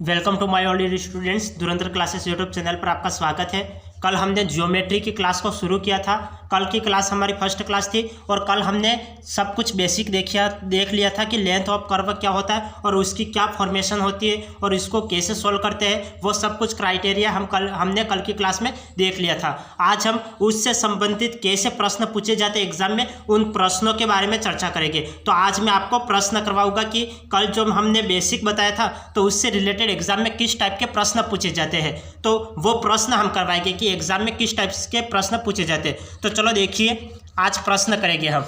Welcome to my all students. Dhurandhar classes YouTube channel पर आपका स्वागत है। कल हमने ज्योमेट्री की क्लास को शुरू किया था। कल की क्लास हमारी फर्स्ट क्लास थी और कल हमने सब कुछ बेसिक देख लिया था कि लेंथ ऑफ कर्व क्या होता है और उसकी क्या फॉर्मेशन होती है और इसको कैसे सोल्व करते हैं, वो सब कुछ क्राइटेरिया हमने कल की क्लास में देख लिया था। आज हम उससे संबंधित कैसे प्रश्न पूछे जाते हैं एग्जाम में, उन प्रश्नों के बारे में चर्चा करेंगे। तो आज मैं आपको प्रश्न करवाऊंगा कि कल जो हमने बेसिक बताया था तो उससे रिलेटेड एग्जाम में किस टाइप के प्रश्न पूछे जाते हैं, तो वो प्रश्न हम करवाएंगे कि एग्जाम में किस टाइप के प्रश्न पूछे जाते हैं। तो चलो देखिए, आज प्रश्न करेंगे हम।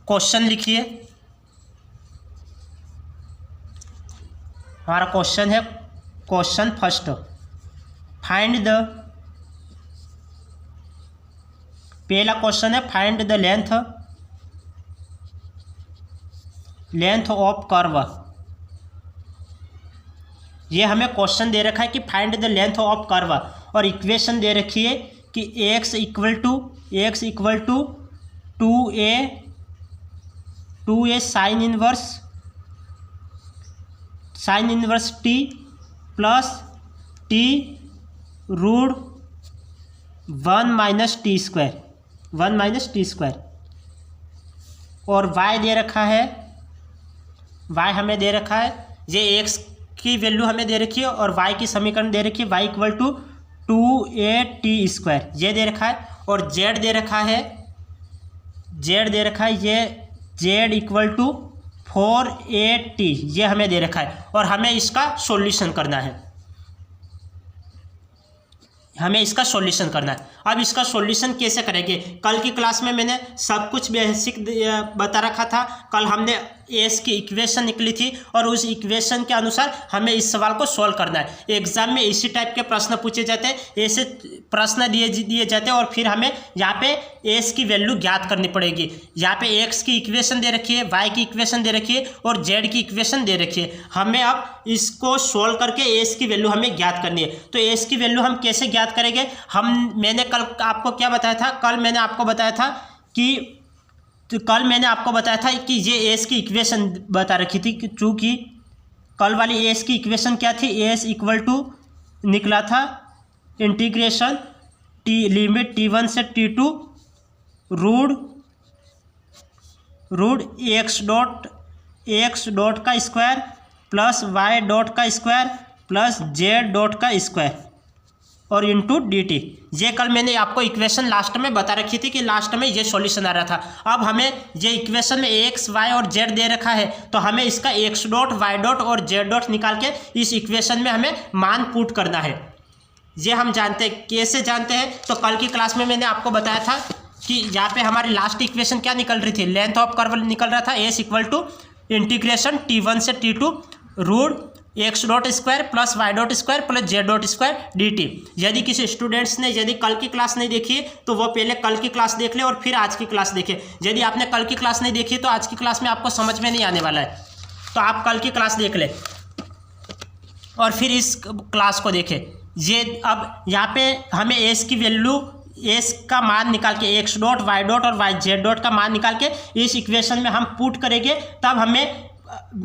क्वेश्चन लिखिए। हमारा क्वेश्चन है, क्वेश्चन फर्स्ट, फाइंड द, पहला क्वेश्चन है find the length of curve. ये हमें क्वेश्चन दे रखा है कि find the length of curve और इक्वेशन दे रखी है कि x equal to 2a sine inverse t plus t root 1 minus t square और y दे रखा है, y हमें दे रखा है, ये x की वैल्यू हमें दे रखी है और y की समीकरण दे रखी है y equal to 2at square, ये दे रखा है। और z दे रखा है, ये z इक्वल टू 4at, ये हमें दे रखा है और हमें इसका सॉल्यूशन करना है। अब इसका सॉल्यूशन कैसे करेंगे? कल की क्लास में मैंने सब कुछ बेसिक बता रखा था। कल हमने एस की इक्वेशन निकली थी और उस इक्वेशन के अनुसार हमें इस सवाल को सॉल्व करना है। एग्जाम में इसी टाइप के प्रश्न पूछे जाते हैं, ऐसे प्रश्न दिए जाते हैं और फिर हमें यहाँ पे एस की वैल्यू ज्ञात करनी पड़ेगी। यहाँ पे एक्स की इक्वेशन दे रखी है, वाई की इक्वेशन दे रखी है और जेड की इक्वेशन दे रखी है। हमें अब इसको सोल्व करके एस की वैल्यू हमें ज्ञात करनी है। तो एस की वैल्यू हम कैसे ज्ञात करेंगे? मैंने कल आपको क्या बताया था? कल मैंने आपको बताया था कि ये एस की इक्वेशन बता रखी थी, चूँकि कल वाली एस की इक्वेशन क्या थी? एस इक्वल टू निकला था इंटीग्रेशन लिमिट t1 से t2 रूट एक्स डॉट का स्क्वायर प्लस वाई डॉट का स्क्वायर प्लस जेड डॉट का स्क्वायर और इंटू dt। ये कल मैंने आपको इक्वेशन लास्ट में बता रखी थी कि लास्ट में ये सॉल्यूशन आ रहा था। अब हमें ये इक्वेशन में एक्स वाई और जेड दे रखा है, तो हमें इसका एक्स डॉट वाई डॉट और जेड डॉट निकाल के इस इक्वेशन में हमें मान पुट करना है। ये हम जानते हैं, कैसे जानते हैं? तो कल की क्लास में मैंने आपको बताया था कि यहाँ पे हमारी लास्ट इक्वेशन क्या निकल रही थी? लेंथ ऑफ कर्व निकल रहा था S equal to integration t1 से t2 root x dot square plus y dot square plus z dot square dt। यदि किसी स्टूडेंट्स ने यदि कल की क्लास नहीं देखी है तो वो पहले कल की क्लास देख ले और फिर आज की क्लास देखे। यदि आपने कल की क्लास नहीं देखी तो आज की क्लास में आपको समझ में नहीं आने वाला है, तो आप कल की क्लास देख ले और फिर इस क्लास को देखें। ये अब यहाँ पे हमें एस की वैल्यू, एस का मान निकाल के एक्स डॉट वाई डॉट और वाई जेड डॉट का मान निकाल के इस इक्वेशन में हम पुट करेंगे, तब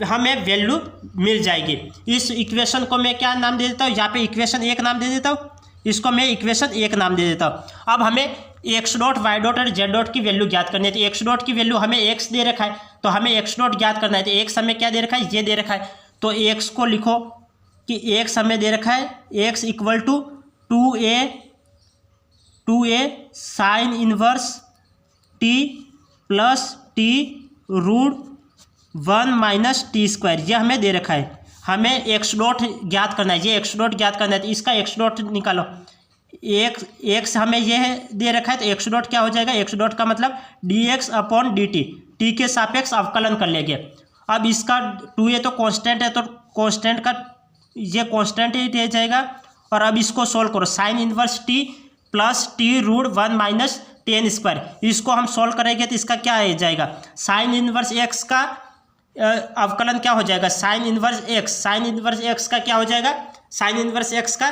हमें वैल्यू मिल जाएगी। इस इक्वेशन को मैं क्या नाम दे देता हूँ? यहाँ पे इक्वेशन 1 नाम दे देता हूँ, इसको मैं इक्वेशन 1 नाम दे देता हूँ। अब हमें एक्स डॉट वाई डॉट और जेड डॉट की वैल्यू ज्ञात करनी है। तो एक्स डॉट की वैल्यू हमें एक्स दे रखा है, तो हमें एक्स डॉट ज्ञात करना है। तो एक्स हमें क्या दे रखा है? ये दे रखा है। तो एक्स को लिखो कि एक्स हमें दे रखा है, x equal to 2a sine inverse t plus t root 1 minus t square, यह हमें दे रखा है। हमें एक्स डॉट ज्ञात करना है, ये एक्स डॉट ज्ञात करना है, तो इसका एक्स डॉट निकालो। एक्स हमें यह दे रखा है, तो एक्स डॉट क्या हो जाएगा? एक्स डॉट का मतलब dx अपॉन dt, टी के सापेक्ष अवकलन कर लेंगे। अब इसका 2a तो कांस्टेंट है, तो कांस्टेंट का ये कांस्टेंट ही रह जाएगा। और अब इसको सोल्व करो, sine inverse t plus t root 1 minus ten square, इसको हम सोल्व करेंगे तो इसका क्या आ जाएगा? साइन इनवर्स एक्स का अवकलन क्या हो जाएगा? साइन इनवर्स एक्स का क्या हो जाएगा? साइन इनवर्स एक्स का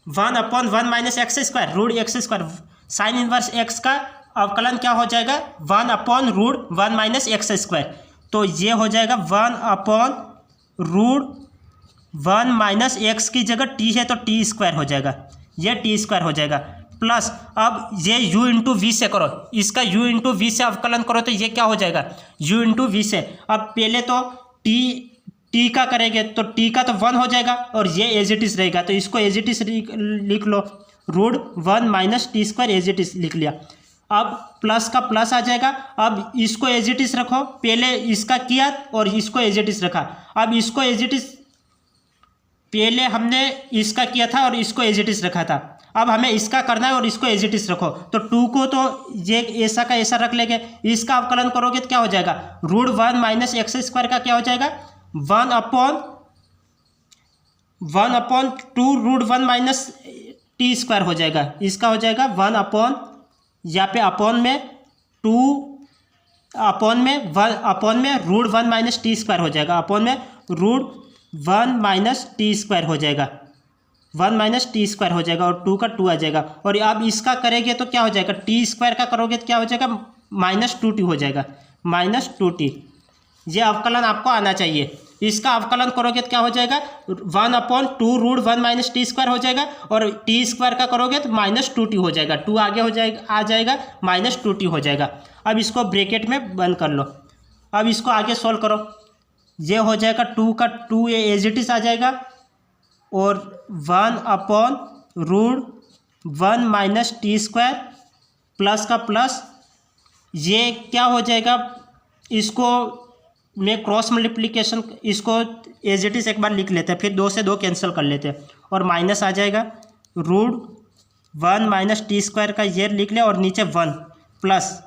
1/1 minus x square root x square. Sine inverse x का अवकलन क्या हो जाएगा 1/√1 माइनस एक्स स्क्वायर। तो ये हो जाएगा 1/√1 माइनस एक्स की जगह टी है तो टी स्क्वायर हो जाएगा, ये टी स्क्वायर हो जाएगा। प्लस अब ये u इंटू वी से करो, इसका u इंटू वी से अवकलन करो तो ये क्या हो जाएगा u इंटू वी से। अब पहले तो t का करेंगे तो t का तो 1 हो जाएगा और ये एज इट इज रहेगा, तो इसको एज इट इज लिख लो, √1 minus t square as it is लिख लिया। अब प्लस का प्लस आ जाएगा, अब इसको एज इट इज रखो, पहले इसका किया और इसको एज इट इज रखा। अब इसको एज इट इज, पहले हमने इसका किया था और इसको एज इट इज रखा था, अब हमें इसका करना है और इसको एज इट इज रखो। तो 2 को तो ये ऐसा का ऐसा रख लेंगे, इसका अवकलन करोगे तो क्या हो जाएगा √1 माइनस एक्स स्क्वायर का क्या हो जाएगा 1/2 √1 माइनस टी स्क्वायर हो जाएगा। इसका हो जाएगा 1/, यहाँ पे अपॉन में 2 अपॉन में √1 माइनस टी स्क्वायर हो जाएगा, अपॉन में √1 माइनस टी स्क्वायर हो जाएगा, 1 माइनस टी स्क्वायर हो जाएगा और 2 का 2 आ जाएगा। और अब इसका करेंगे तो क्या हो जाएगा टी स्क्वायर का करोगे तो क्या हो जाएगा -2t हो जाएगा, -2t। ये अवकलन आपको आना चाहिए। इसका अवकलन करोगे तो क्या हो जाएगा 1/2 √1 माइनस टी स्क्वायर हो जाएगा और टी स्क्वायर का करोगे तो -2t हो जाएगा, 2 आगे हो जाएगा, आ जाएगा -2t हो जाएगा। अब इसको ब्रैकेट में बंद कर लो, अब इसको आगे सोल्व करो, ये हो जाएगा 2 का 2 एज इट इज आ जाएगा और 1/√1 माइनस टी स्क्वायर प्लस का प्लस, ये क्या हो जाएगा, इसको मैं क्रॉस मल्टीप्लिकेशन, इसको एज इट इज एक बार लिख लेते हैं, फिर 2 से 2 कैंसिल कर लेते हैं और माइनस आ जाएगा √1 माइनस टी स्क्वायर का ये लिख लिया और नीचे 1 प्लस,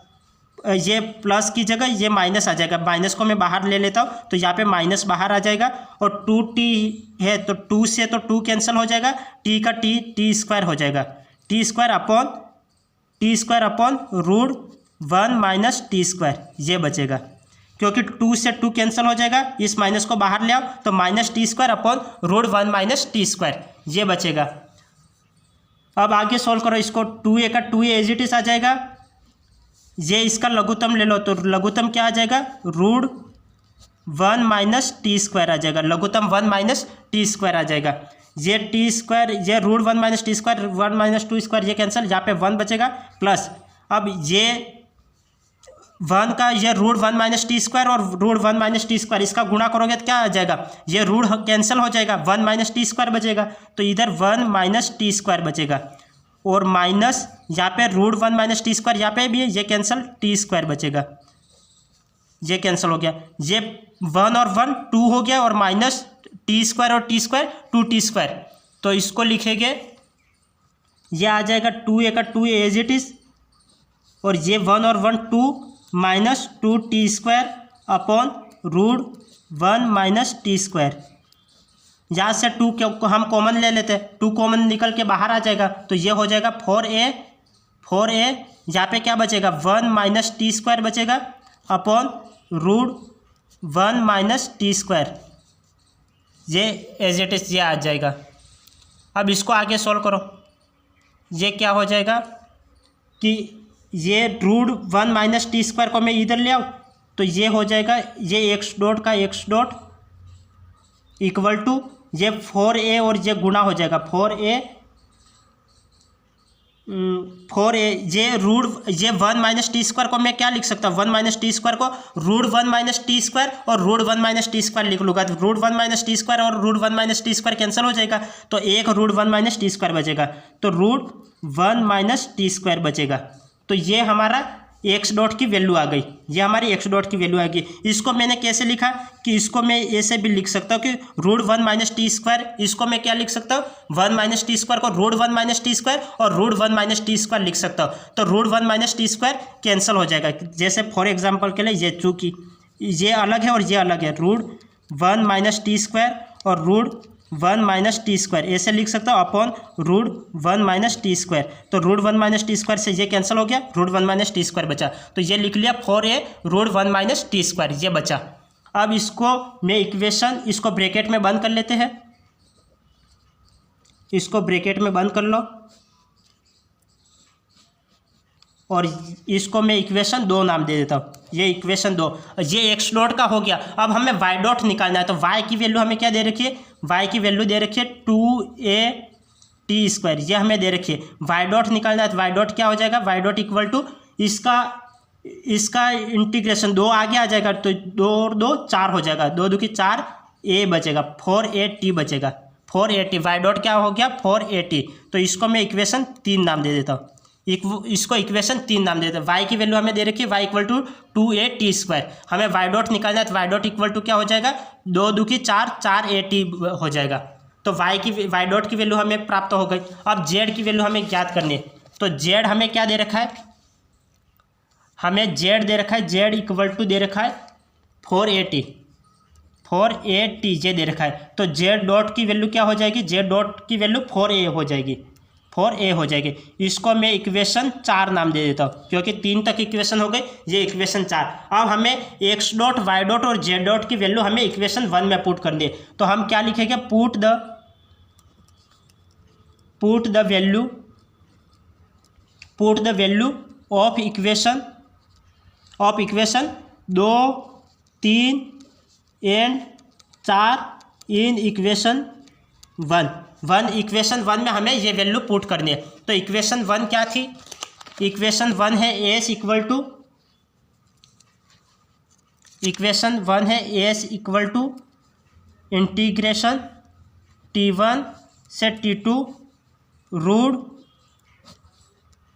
ये प्लस की जगह ये माइनस आ जाएगा, माइनस को मैं बाहर ले लेता हूँ तो यहाँ पे माइनस बाहर आ जाएगा और 2t है तो 2 से तो 2 कैंसिल हो जाएगा, t का टी स्क्वायर हो जाएगा, T square upon √1 minus t square, ये बचेगा क्योंकि 2 से 2 कैंसिल हो जाएगा, इस माइनस को बाहर ले आओ तो -t square upon √1 minus t square, ये बचेगा। अब आगे सोल्व करो इसको, 2a का 2a एज इट इज आ जाएगा, ये इसका लघुत्तम ले लो तो लघुत्तम क्या आ जाएगा √1 माइनस टी स्क्वायर आ जाएगा, लघुत्तम 1 माइनस टी स्क्वायर आ जाएगा। ये टी स्क्वायर, ये √1 minus t square, 1 minus 2 square ये कैंसिल, यहाँ पे 1 बचेगा प्लस, अब ये 1 का ये √1 माइनस टी स्क्वायर और √1 माइनस टी स्क्वायर इसका गुणा करोगे तो क्या आ जाएगा, ये रूट कैंसिल हो जाएगा, 1 माइनस टी स्क्वायर बचेगा, तो इधर 1 माइनस टी स्क्वायर बचेगा और माइनस यहाँ पे √1 माइनस टी स्क्वायर, यहाँ पे भी ये कैंसिल, टी स्क्वायर बचेगा, ये कैंसिल हो गया, ये 1 और 1 2 हो गया और माइनस टी स्क्वायर और टी स्क्वायर 2t स्क्वायर, तो इसको लिखेंगे, ये आ जाएगा 2a का 2a एज इट इज और ये 1 और 1 2 minus 2t square upon √1 minus t square. यहाँ से 2 को हम कॉमन ले लेते हैं, 2 कॉमन निकल के बाहर आ जाएगा तो ये हो जाएगा 4a, यहाँ पे क्या बचेगा 1 माइनस टी स्क्वायर बचेगा अपॉन √1 माइनस टी स्क्वायर, ये एज इट इज ये आ जाएगा। अब इसको आगे सोल्व करो, ये क्या हो जाएगा कि ये √1 माइनस टी स्क्वायर को मैं इधर ले आऊँ तो ये हो जाएगा, ये x डॉट का x डॉट इक्वल टू ये 4a और ये गुणा हो जाएगा 4a, ये 1 माइनस टी स्क्वायर को मैं क्या लिख सकता हूँ, 1 माइनस टी स्क्वायर को √1 माइनस टी स्क्वायर और √1 माइनस टी स्क्वायर लिख लूँगा, तो √1 माइनस टी स्क्वायर और √1 माइनस टी स्क्वायर कैंसिल हो जाएगा तो एक √1 माइनस टी स्क्वायर बचेगा, तो √1 माइनस टी स्क्वायर बचेगा। तो ये हमारा x डॉट की वैल्यू आ गई, ये हमारी x डॉट की वैल्यू आ गई। इसको मैंने कैसे लिखा कि इसको मैं ऐसे भी लिख सकता हूँ कि √1 माइनस टी स्क्वायर, इसको मैं क्या लिख सकता हूँ 1 माइनस टी स्क्वायर को √1 माइनस टी स्क्वायर और √1 माइनस टी स्क्वायर लिख सकता हूँ, तो √1 माइनस टी स्क्वायर कैंसिल हो जाएगा। जैसे फॉर एग्जाम्पल के लिए ये चूँकि ये अलग है और ये अलग है, √1 माइनस टी स्क्वायर और √1 माइनस टी स्क्वायर ऐसे लिख सकता हूँ अपॉन √1 माइनस टी स्क्वायर, तो √1 माइनस टी स्क्वायर से ये कैंसिल हो गया, √1 माइनस टी स्क्वायर बचा, तो ये लिख लिया 4a √1 माइनस टी स्क्वायर, ये बचा। अब इसको मैं इक्वेशन, इसको ब्रैकेट में बंद कर लेते हैं, इसको ब्रैकेट में बंद कर लो, और इसको मैं इक्वेशन 2 नाम दे देता हूँ, ये इक्वेशन 2। ये एक्स डॉट का हो गया। अब हमें वाई डॉट निकालना है, तो वाई की वैल्यू हमें क्या दे रखी है, वाई की वैल्यू दे रखी है 2a² ये हमें दे रखी है। वाई डॉट निकालना है तो वाई डॉट क्या हो जाएगा, वाई डॉट इक्वल टू इसका इंटीग्रेशन 2 आगे आ जाएगा, तो 2 और 2 4 हो जाएगा, 2 2 की 4 a बचेगा, 4at बचेगा, 4at। वाई डॉट क्या हो गया, 4at। तो इसको मैं इक्वेशन 3 नाम दे देता हूँ, इसको इक्वेशन 3 नाम दे देते हैं। वाई की वैल्यू हमें दे रखी है वाई इक्वल टू 2at²। हमें वाई डॉट निकालना है तो वाई डॉट इक्वल टू क्या हो जाएगा, 2 2 की 4 4at हो जाएगा। तो वाई डॉट की वैल्यू हमें प्राप्त हो गई। अब जेड की वैल्यू हमें ज्ञात करनी है, तो जेड हमें क्या दे रखा है, हमें जेड दे रखा है, जेड इक्वल टू दे रखा है 4at जे दे रखा है। तो जेड डॉट की वैल्यू क्या हो जाएगी, जेड डॉट की वैल्यू 4a हो जाएगी, 4a हो जाएगी। इसको मैं इक्वेशन 4 नाम दे देता हूँ, क्योंकि 3 तक इक्वेशन हो गई, ये इक्वेशन 4। अब हमें एक्स डॉट वाई डॉट और जेड डॉट की वैल्यू हमें इक्वेशन 1 में पुट करनी है। तो हम क्या लिखेंगे, put the value of equation 2 3 and 4 in equation 1 equation 1 में हमें ये वैल्यू पुट करनी है। तो इक्वेशन 1 क्या थी, इक्वेशन 1 है S equal to integration t1 से t2 रूट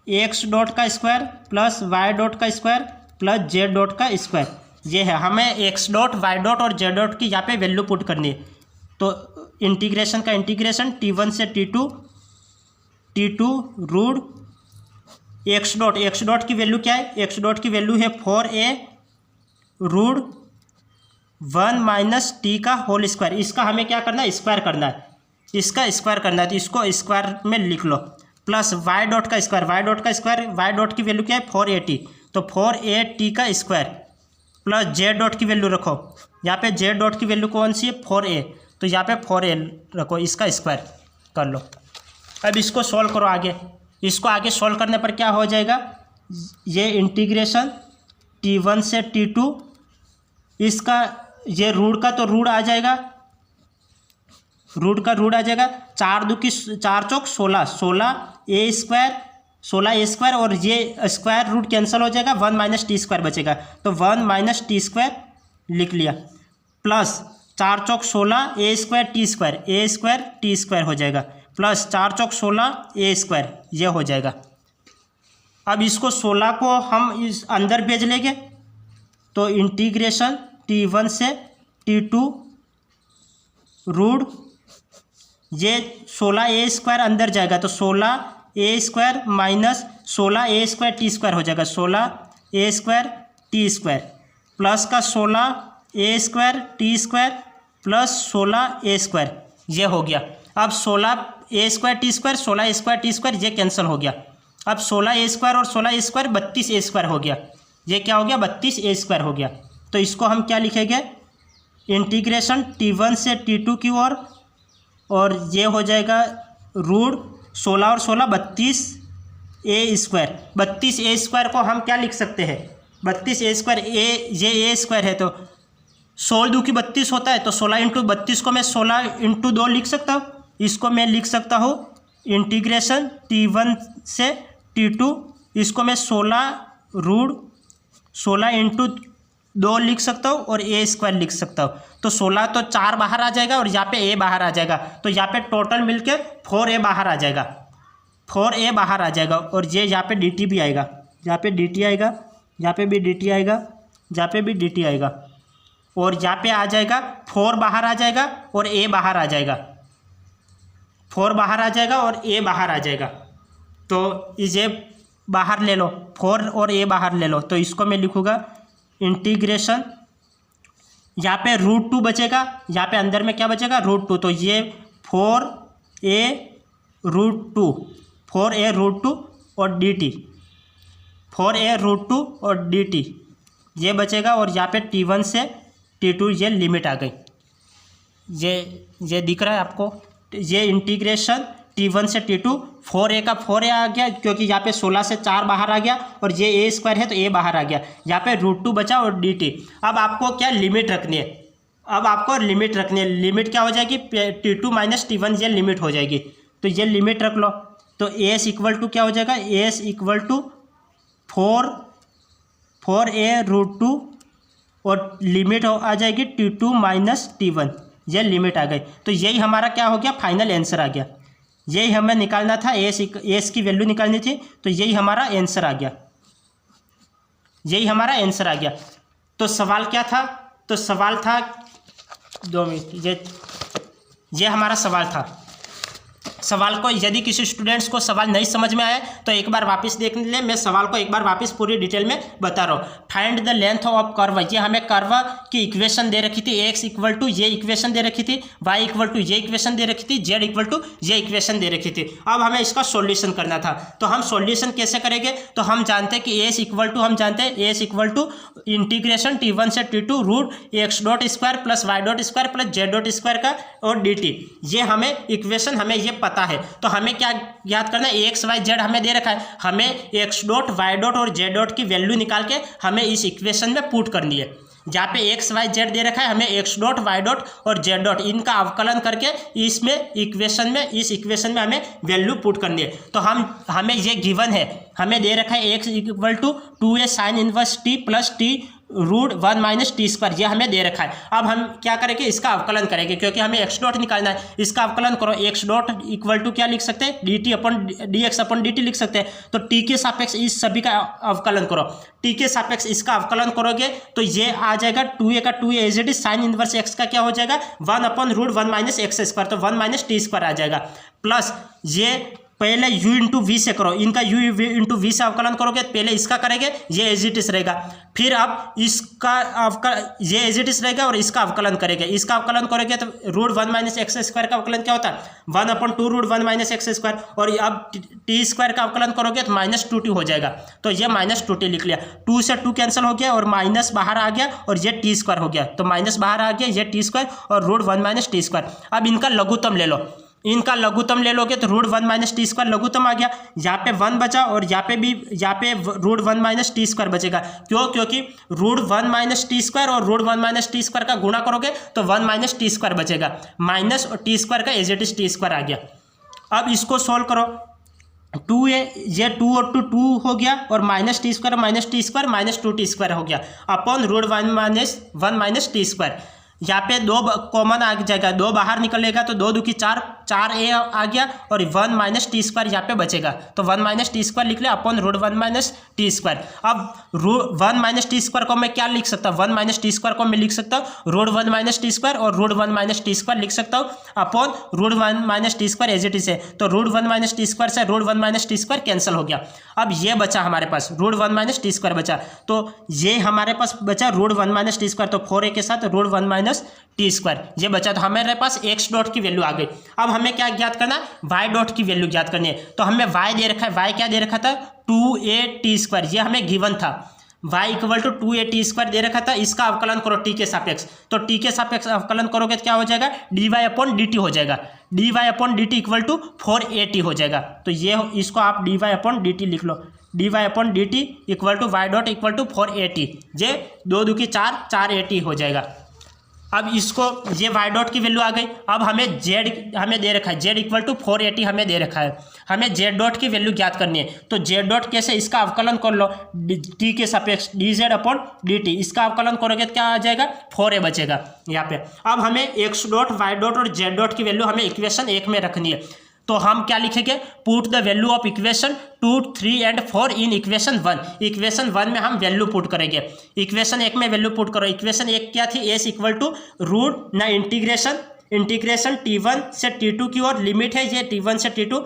एक्स डॉट का स्क्वायर प्लस वाई डॉट का स्क्वायर प्लस जेड डॉट का स्क्वायर। ये है, हमें एक्स डॉट वाई डॉट और जेड डॉट की यहाँ पे वैल्यू पुट करनी है। तो इंटीग्रेशन का इंटीग्रेशन t1 से t2 रूट एक्स डॉट की वैल्यू क्या है, एक्स डॉट की वैल्यू है 4a रूट 1 माइनस टी का होल स्क्वायर। इसका हमें क्या करना है, स्क्वायर करना है, इसका स्क्वायर करना है, तो इसको स्क्वायर में लिख लो। प्लस वाई डॉट का स्क्वायर, वाई डॉट की वैल्यू क्या है 4at, तो 4at का स्क्वायर प्लस जेड डॉट की वैल्यू रखो, यहाँ पे जेड डॉट की वैल्यू कौन सी है 4a, तो यहाँ पे 4a रखो, इसका स्क्वायर कर लो। अब इसको सॉल्व करो आगे, इसको आगे सॉल्व करने पर क्या हो जाएगा, ये इंटीग्रेशन t1 से t2, इसका ये रूट का तो रूट आ जाएगा, रूट का रूट आ जाएगा, 4 2 की 4 चौक 16a² और ये स्क्वायर रूट कैंसिल हो जाएगा, 1 माइनस t² बचेगा, तो 1 माइनस t² लिख लिया, प्लस 4 चौक 16a² t² हो जाएगा, प्लस 4 चौक 16a², ये हो जाएगा। अब इसको 16 को हम इस अंदर भेज लेंगे, तो इंटीग्रेशन t1 से t2 रूट ये 16a² अंदर जाएगा, तो 16a² माइनस 16a² t² हो जाएगा, 16a² t² प्लस का 16a² t² प्लस 16a², ये हो गया। अब 16a² t² 16a² t² ये कैंसिल हो गया। अब 16a² और 16a² 32a² हो गया, ये क्या हो गया 32a² हो गया। तो इसको हम क्या लिखेंगे, इंटीग्रेशन t1 से t2 की ओर, और ये हो जाएगा रूट 16 और 16 32a²। 32a² को हम क्या लिख सकते हैं, 32a², ये a² है, तो 16 2 की 32 होता है, तो 16 इंटू 32 को मैं 16 इंटू 2 लिख सकता हूँ। इसको मैं लिख सकता हूँ इंटीग्रेशन t1 से t2, इसको मैं 16 रूट 16 इंटू 2 लिख सकता हूँ और a² लिख सकता हूँ। तो 16 तो 4 बाहर आ जाएगा और यहाँ पे a बाहर आ जाएगा, तो यहाँ पे टोटल मिलके 4a बाहर आ जाएगा, 4a बाहर आ जाएगा। और ये यहाँ पे dt भी आएगा, यहाँ पे dt आएगा, यहाँ पे भी dt आएगा, यहाँ पे भी dt आएगा, और यहाँ पे आ जाएगा 4 बाहर आ जाएगा और a बाहर आ जाएगा, 4 बाहर आ जाएगा और a बाहर आ जाएगा। तो इसे बाहर ले लो, 4 और a बाहर ले लो, तो इसको मैं लिखूँगा इंटीग्रेशन, यहाँ पे √2 बचेगा, यहाँ पे अंदर में क्या बचेगा √2, तो ये 4a √2 और dt, 4a √2 और dt ये बचेगा। और यहाँ पे t1 से t2 ये लिमिट आ गई, ये दिख रहा है आपको, ये इंटीग्रेशन T1 से T2, 4a का 4a आ गया क्योंकि यहाँ पे 16 से 4 बाहर आ गया और ये a स्क्वायर है तो a बाहर आ गया, यहाँ पे √2 बचा और dt। अब आपको क्या लिमिट रखनी है, अब आपको लिमिट रखनी है, लिमिट क्या हो जाएगी T2 माइनस T1 ये लिमिट हो जाएगी, तो ये लिमिट रख लो। तो as इक्वल टू क्या हो जाएगा, as इक्वल टू 4a √2 और लिमिट आ जाएगी T2 माइनस T1, ये लिमिट आ गई। तो यही हमारा क्या हो गया, फाइनल आंसर आ गया। यही हमें निकालना था, एस की वैल्यू निकालनी थी, तो यही हमारा आंसर आ गया, यही हमारा आंसर आ गया। तो सवाल क्या था, तो सवाल था 2 मिनट, ये हमारा सवाल था। सवाल को यदि किसी स्टूडेंट्स को सवाल नहीं समझ में आया तो एक बार वापस देख ले, मैं सवाल को एक बार वापस पूरी डिटेल में बता रहा हूँ। Find the length of curve, ये हमें कर्व की इक्वेशन दे रखी थी, x इक्वल टू ये इक्वेशन दे रखी थी, y इक्वल टू ये इक्वेशन दे रखी थी, z इक्वल टू ये इक्वेशन दे रखी थी। अब हमें इसका सॉल्यूशन करना था, तो हम सॉल्यूशन कैसे करेंगे, तो हम जानते हैं कि s इक्वल टू, हम जानते हैं s equal to integration T1 से T2 √x² plus y² plus z² का और dt, ये हमें इक्वेशन हमें ये पता है। तो हमें क्या याद करना है, एक्स वाई जेड हमें दे रखा है, हमें x डॉट y डॉट और z डॉट की वैल्यू निकाल के हमें इस इक्वेशन में पुट करनी है। जहाँ पे एक्स वाई जेड दे रखा है, हमें x डॉट y डॉट और z डॉट इनका अवकलन करके इसमें इक्वेशन में, इस इक्वेशन में हमें वैल्यू पुट करनी है। तो हमें ये गिवन है, हमें दे रखा है x equal to 2a sine inverse t plus t √1 minus t², ये हमें दे रखा है। अब हम क्या करेंगे, इसका अवकलन करेंगे क्योंकि हमें x डॉट निकालना है। इसका अवकलन करो, x डॉट इक्वल टू क्या लिख सकते हैं, dx अपन dt लिख सकते हैं। तो t के सापेक्ष इस सभी का अवकलन करो, t के सापेक्ष इसका अवकलन करोगे तो ये आ जाएगा 2a का 2a as it is, sine inverse x का क्या हो जाएगा 1/√1 माइनस x², तो 1 माइनस t² आ जाएगा, प्लस ये पहले u इंटू वी से करो, इनका u इंटू वी से अवकलन करोगे, पहले इसका करेंगे, ये एज इट इज रहेगा, फिर अब इसका ये एज इट इज रहेगा और इसका अवकलन करेंगे। इसका अवकलन करोगे तो √1 माइनस x² का अवकलन क्या होता है 1/2√1 माइनस x², और अब t² का अवकलन करोगे तो -2t हो जाएगा, तो ये -2t लिख लिया। 2 से 2 कैंसिल हो गया और माइनस बाहर आ गया और ये t² हो गया, तो माइनस बाहर आ गया, ये t² और √1 माइनस t²। अब इनका लघुत्तम ले लो, इनका लघुत्तम ले लोगे तो √1 माइनस t² लघुत्तम आ गया, यहाँ पे 1 बचा और यहाँ पे √1 माइनस t² बचेगा। क्यों, क्योंकि √1 माइनस t² और √1 माइनस t² का गुणा करोगे तो 1 माइनस t² बचेगा, माइनस और t² का एज इट इज t² आ गया। अब इसको सोल्व करो, 2a, ये 2 और 2 हो गया और minus t² minus t² minus 2t² हो गया अपॉन √1 माइनस t²। यहाँ पे 2 कॉमन आ जाएगा, 2 बाहर निकलेगा तो 2 दूनी 4, 4a आ गया और 1 माइनस t² यहाँ पे बचेगा, तो 1 माइनस t² लिख लिया अपॉन √1 माइनस t²। अब 1 माइनस t² को मैं क्या लिख सकता हूँ, 1 माइनस t² को मैं लिख सकता हूँ √1 माइनस t² और √1 माइनस t² लिख सकता हूँ upon √1 minus t² as it is है। तो √1 माइनस t² से √1 माइनस t² कैंसिल हो गया। अब ये बचा हमारे पास √1 माइनस t² बचा, तो ये हमारे पास बचा √1 माइनस t², तो 4a के साथ √1 माइनस t², ये बचा, तो हमारे पास x डॉट की वैल्यू आ गई। अब हमें क्या ज्ञात करना है, y डॉट की वैल्यू ज्ञात करनी है। तो हमें y दे रखा है, y क्या दे रखा था 2a t², ये हमें गिवन था, y equal to 2a t² दे रखा था। इसका अवकलन करो t के सापेक्ष, तो t के सापेक्ष अवकलन करोगे तो क्या हो जाएगा dy/dt हो जाएगा, dy/dt इक्वल टू 4at हो जाएगा। तो ये इसको आप dy/dt लिख लो, dy/dt equal to y dot equal to 4at, ये 2 दूनी 4, 4at हो जाएगा। अब इसको ये y डॉट की वैल्यू आ गई। अब हमें z हमें दे रखा है, z इक्वल टू 480 हमें दे रखा है, हमें z डॉट की वैल्यू ज्ञात करनी है। तो z डॉट कैसे, इसका अवकलन कर लो t के सापेक्ष dz/dt, इसका अवकलन करोगे तो क्या आ जाएगा 4a बचेगा यहाँ पे। अब हमें x डॉट y डॉट और z डॉट की वैल्यू हमें इक्वेशन 1 में रखनी है, तो हम क्या लिखेंगे, put the value of equation 2, 3 and 4 in equation 1। Equation 1 में हम वैल्यू पुट करेंगे, इक्वेशन 1 में वैल्यू पुट करो। इक्वेशन 1 क्या थी, s equal to integration T1 से T2 की ओर लिमिट है, ये T1 से T2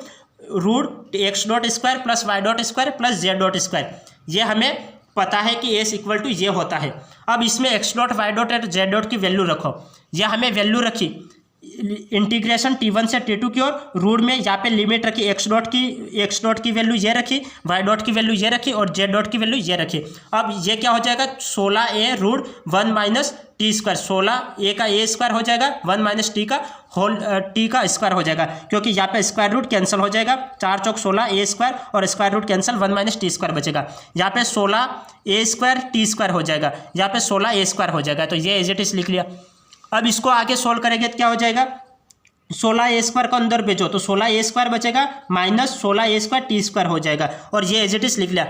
√x² plus y² plus z², ये हमें पता है कि s इक्वल टू ये होता है। अब इसमें x डॉट y डॉट और z डॉट की वैल्यू रखो, ये हमें वैल्यू रखी, इंटीग्रेशन T1 से T2 की ओर, रूट में यहाँ पे लिमिट रखी एक्स डॉट की वैल्यू ये रखी, वाई डॉट की वैल्यू ये रखी और जेड डॉट की वैल्यू ये रखी। अब ये क्या हो जाएगा 16a root 1 minus t square, 16a का a स्क्वायर हो जाएगा 1 माइनस टी का होल टी का स्क्वायर हो जाएगा, क्योंकि यहाँ पे स्क्वायर रूट कैंसिल हो जाएगा, 4 चौक 16a स्क्वायर और square root cancel 1 minus t square बचेगा। यहाँ पे 16a स्क्वायर टी स्क्वायर हो जाएगा, यहाँ पे 16a स्क्वायर हो जाएगा, तो ये एज इट इज लिख लिया। अब इसको आगे सोल्व करेंगे तो क्या हो जाएगा 16a स्क्वायर को अंदर भेजो तो 16a स्क्वायर बचेगा minus 16a square T square हो जाएगा, और ये एज इट इज लिख लिया।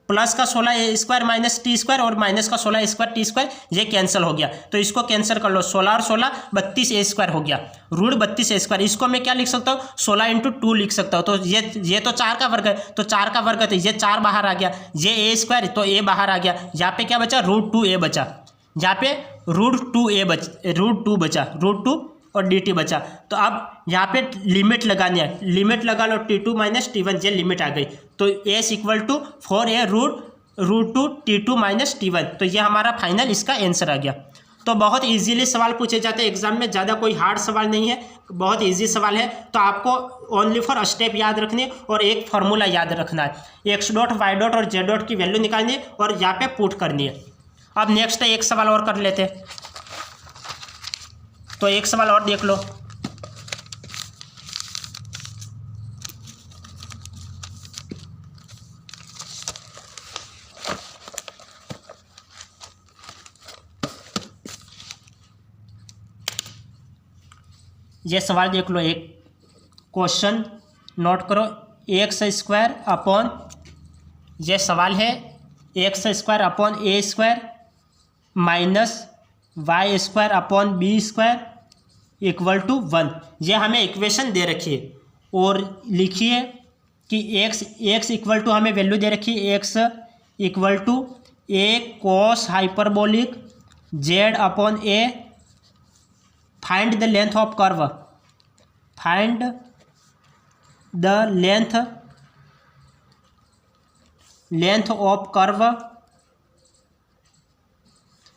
प्लस का 16a square minus t square और माइनस का 16a स्क्वायर टी स्क्वायर ये कैंसिल हो गया, तो इसको कैंसिल कर लो, 16 और 16 32a स्क्वायर हो गया, रूट 32a स्क्वायर। इसको मैं क्या लिख सकता हूँ 16 इंटू 2 लिख सकता हूँ, तो ये तो 4 का वर्ग है, तो 4 का वर्ग है तो ये 4 बाहर आ गया, ये a स्क्वायर तो a बाहर आ गया, यहाँ पे क्या बचा रूट 2a बचा, यहाँ पे रूट 2 बचा, रूट 2 और dt बचा। तो अब यहाँ पे लिमिट लगानी है, लिमिट लगा लो T2 माइनस T1, ये लिमिट आ गई, तो s equal to 4a root 2 T2 minus T1, तो ये हमारा फाइनल इसका आंसर आ गया। तो बहुत इजीली सवाल पूछे जाते हैं एग्जाम में, ज़्यादा कोई हार्ड सवाल नहीं है, बहुत इजी सवाल है। तो आपको ओनली फॉर स्टेप याद रखने और एक फार्मूला याद रखना है, एक्स डॉट वाई डॉट और जेड डॉट की वैल्यू निकालनी है और यहाँ पे पुट करनी है। अब नेक्स्ट एक सवाल और कर लेते हैं, तो एक सवाल और देख लो। ये सवाल देख लो, एक क्वेश्चन नोट करो, एक्स स्क्वायर अपॉन, ये सवाल है x square upon A square minus Y square upon B square equal to 1, ये हमें इक्वेशन दे रखी है, और लिखिए कि एक्स इक्वल टू हमें वैल्यू दे रखी है, x equal to a cos hyperbolic z upon a, find the length of curve, find the length of curve,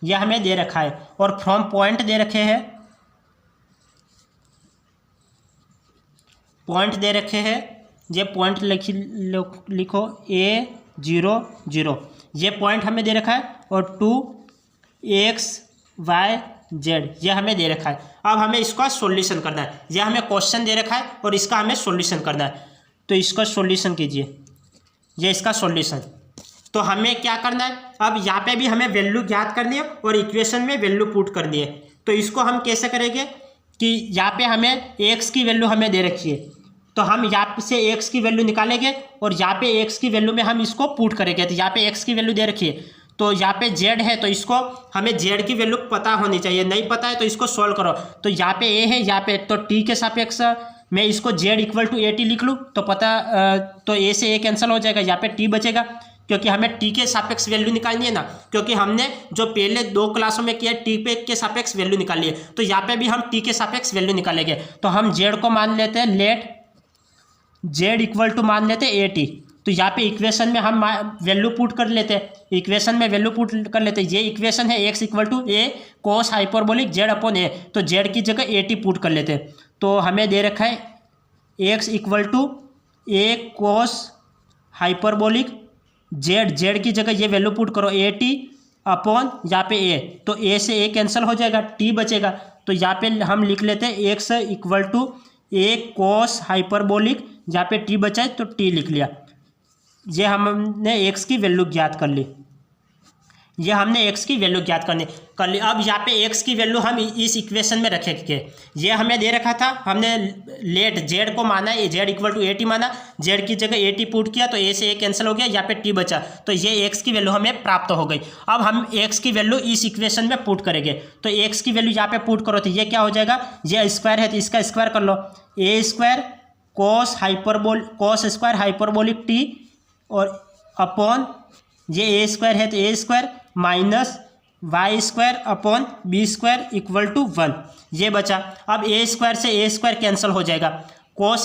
यह हमें दे रखा है, और फ्रॉम पॉइंट दे रखे हैं, पॉइंट दे रखे हैं, ये पॉइंट लिखो A0 0, ये पॉइंट हमें दे रखा है, और 2x y z ये हमें दे रखा है। अब हमें इसका सॉल्यूशन करना है, ये हमें क्वेश्चन दे रखा है और इसका हमें सॉल्यूशन करना है, तो इसका सॉल्यूशन कीजिए, ये इसका सॉल्यूशन। तो हमें क्या करना है, अब यहाँ पे भी हमें वैल्यू ज्ञात करनी है और इक्वेशन में वैल्यू पुट करनी है। तो इसको हम कैसे करेंगे कि यहाँ पे हमें x की वैल्यू हमें दे रखी है, तो हम यहाँ से x की वैल्यू निकालेंगे और यहाँ पे x की वैल्यू में हम इसको पुट करेंगे। तो यहाँ पे x की वैल्यू दे रखी है, तो यहाँ पे z है, तो इसको हमें z की वैल्यू पता होनी चाहिए, नहीं पता है तो इसको सॉल्व करो। तो यहाँ पे a है, यहाँ पे तो t के सापेक्ष मैं इसको z इक्वल टू at लिख लूँ तो तो a से a कैंसिल हो जाएगा, यहाँ पे t बचेगा, क्योंकि हमें t के सापेक्ष वैल्यू निकालनी है ना, क्योंकि हमने जो पहले 2 क्लासों में किया t पे के सापेक्ष वैल्यू निकाली है, तो यहाँ पे भी हम t के सापेक्ष वैल्यू निकालेंगे। तो हम z को मान लेते हैं, लेट z इक्वल टू मान लेते हैं at, तो यहाँ पे इक्वेशन में हम वैल्यू पुट कर लेते हैं, इक्वेशन में वैल्यू पुट कर लेते हैं। ये इक्वेशन है x equal to a cos hyperbolic z upon a, तो z की जगह at पुट कर लेते हैं। तो हमें दे रखा है x equal to a cos hyperbolic z की जगह ये वैल्यू पुट करो at अपॉन यहाँ पे a, तो a से a कैंसिल हो जाएगा, t बचेगा। तो यहाँ पे हम लिख लेते हैं x equal to a cos hyperbolic, यहाँ पे t बचा है तो t लिख लिया। ये हमने x की वैल्यू ज्ञात कर ली, ये हमने x की वैल्यू ज्ञात कर ली। अब यहाँ पे x की वैल्यू हम इस इक्वेशन में रखेंगे, ये हमें दे रखा था, हमने लेट z को माना है, z इक्वल टू at माना, z की जगह at पुट किया तो a से a कैंसिल हो गया, यहाँ पे t बचा, तो ये x की वैल्यू हमें प्राप्त हो गई। अब हम x की वैल्यू इस इक्वेशन में पुट करेंगे, तो x की वैल्यू यहाँ पे पुट करो तो ये क्या हो जाएगा, ये स्क्वायर है तो इसका स्क्वायर कर लो, a square cos square hyperbolic t और अपॉन ये a स्क्वायर है तो a square minus Y square upon B square equal to 1, ये बचा। अब a स्क्वायर से a स्क्वायर कैंसिल हो जाएगा, कोस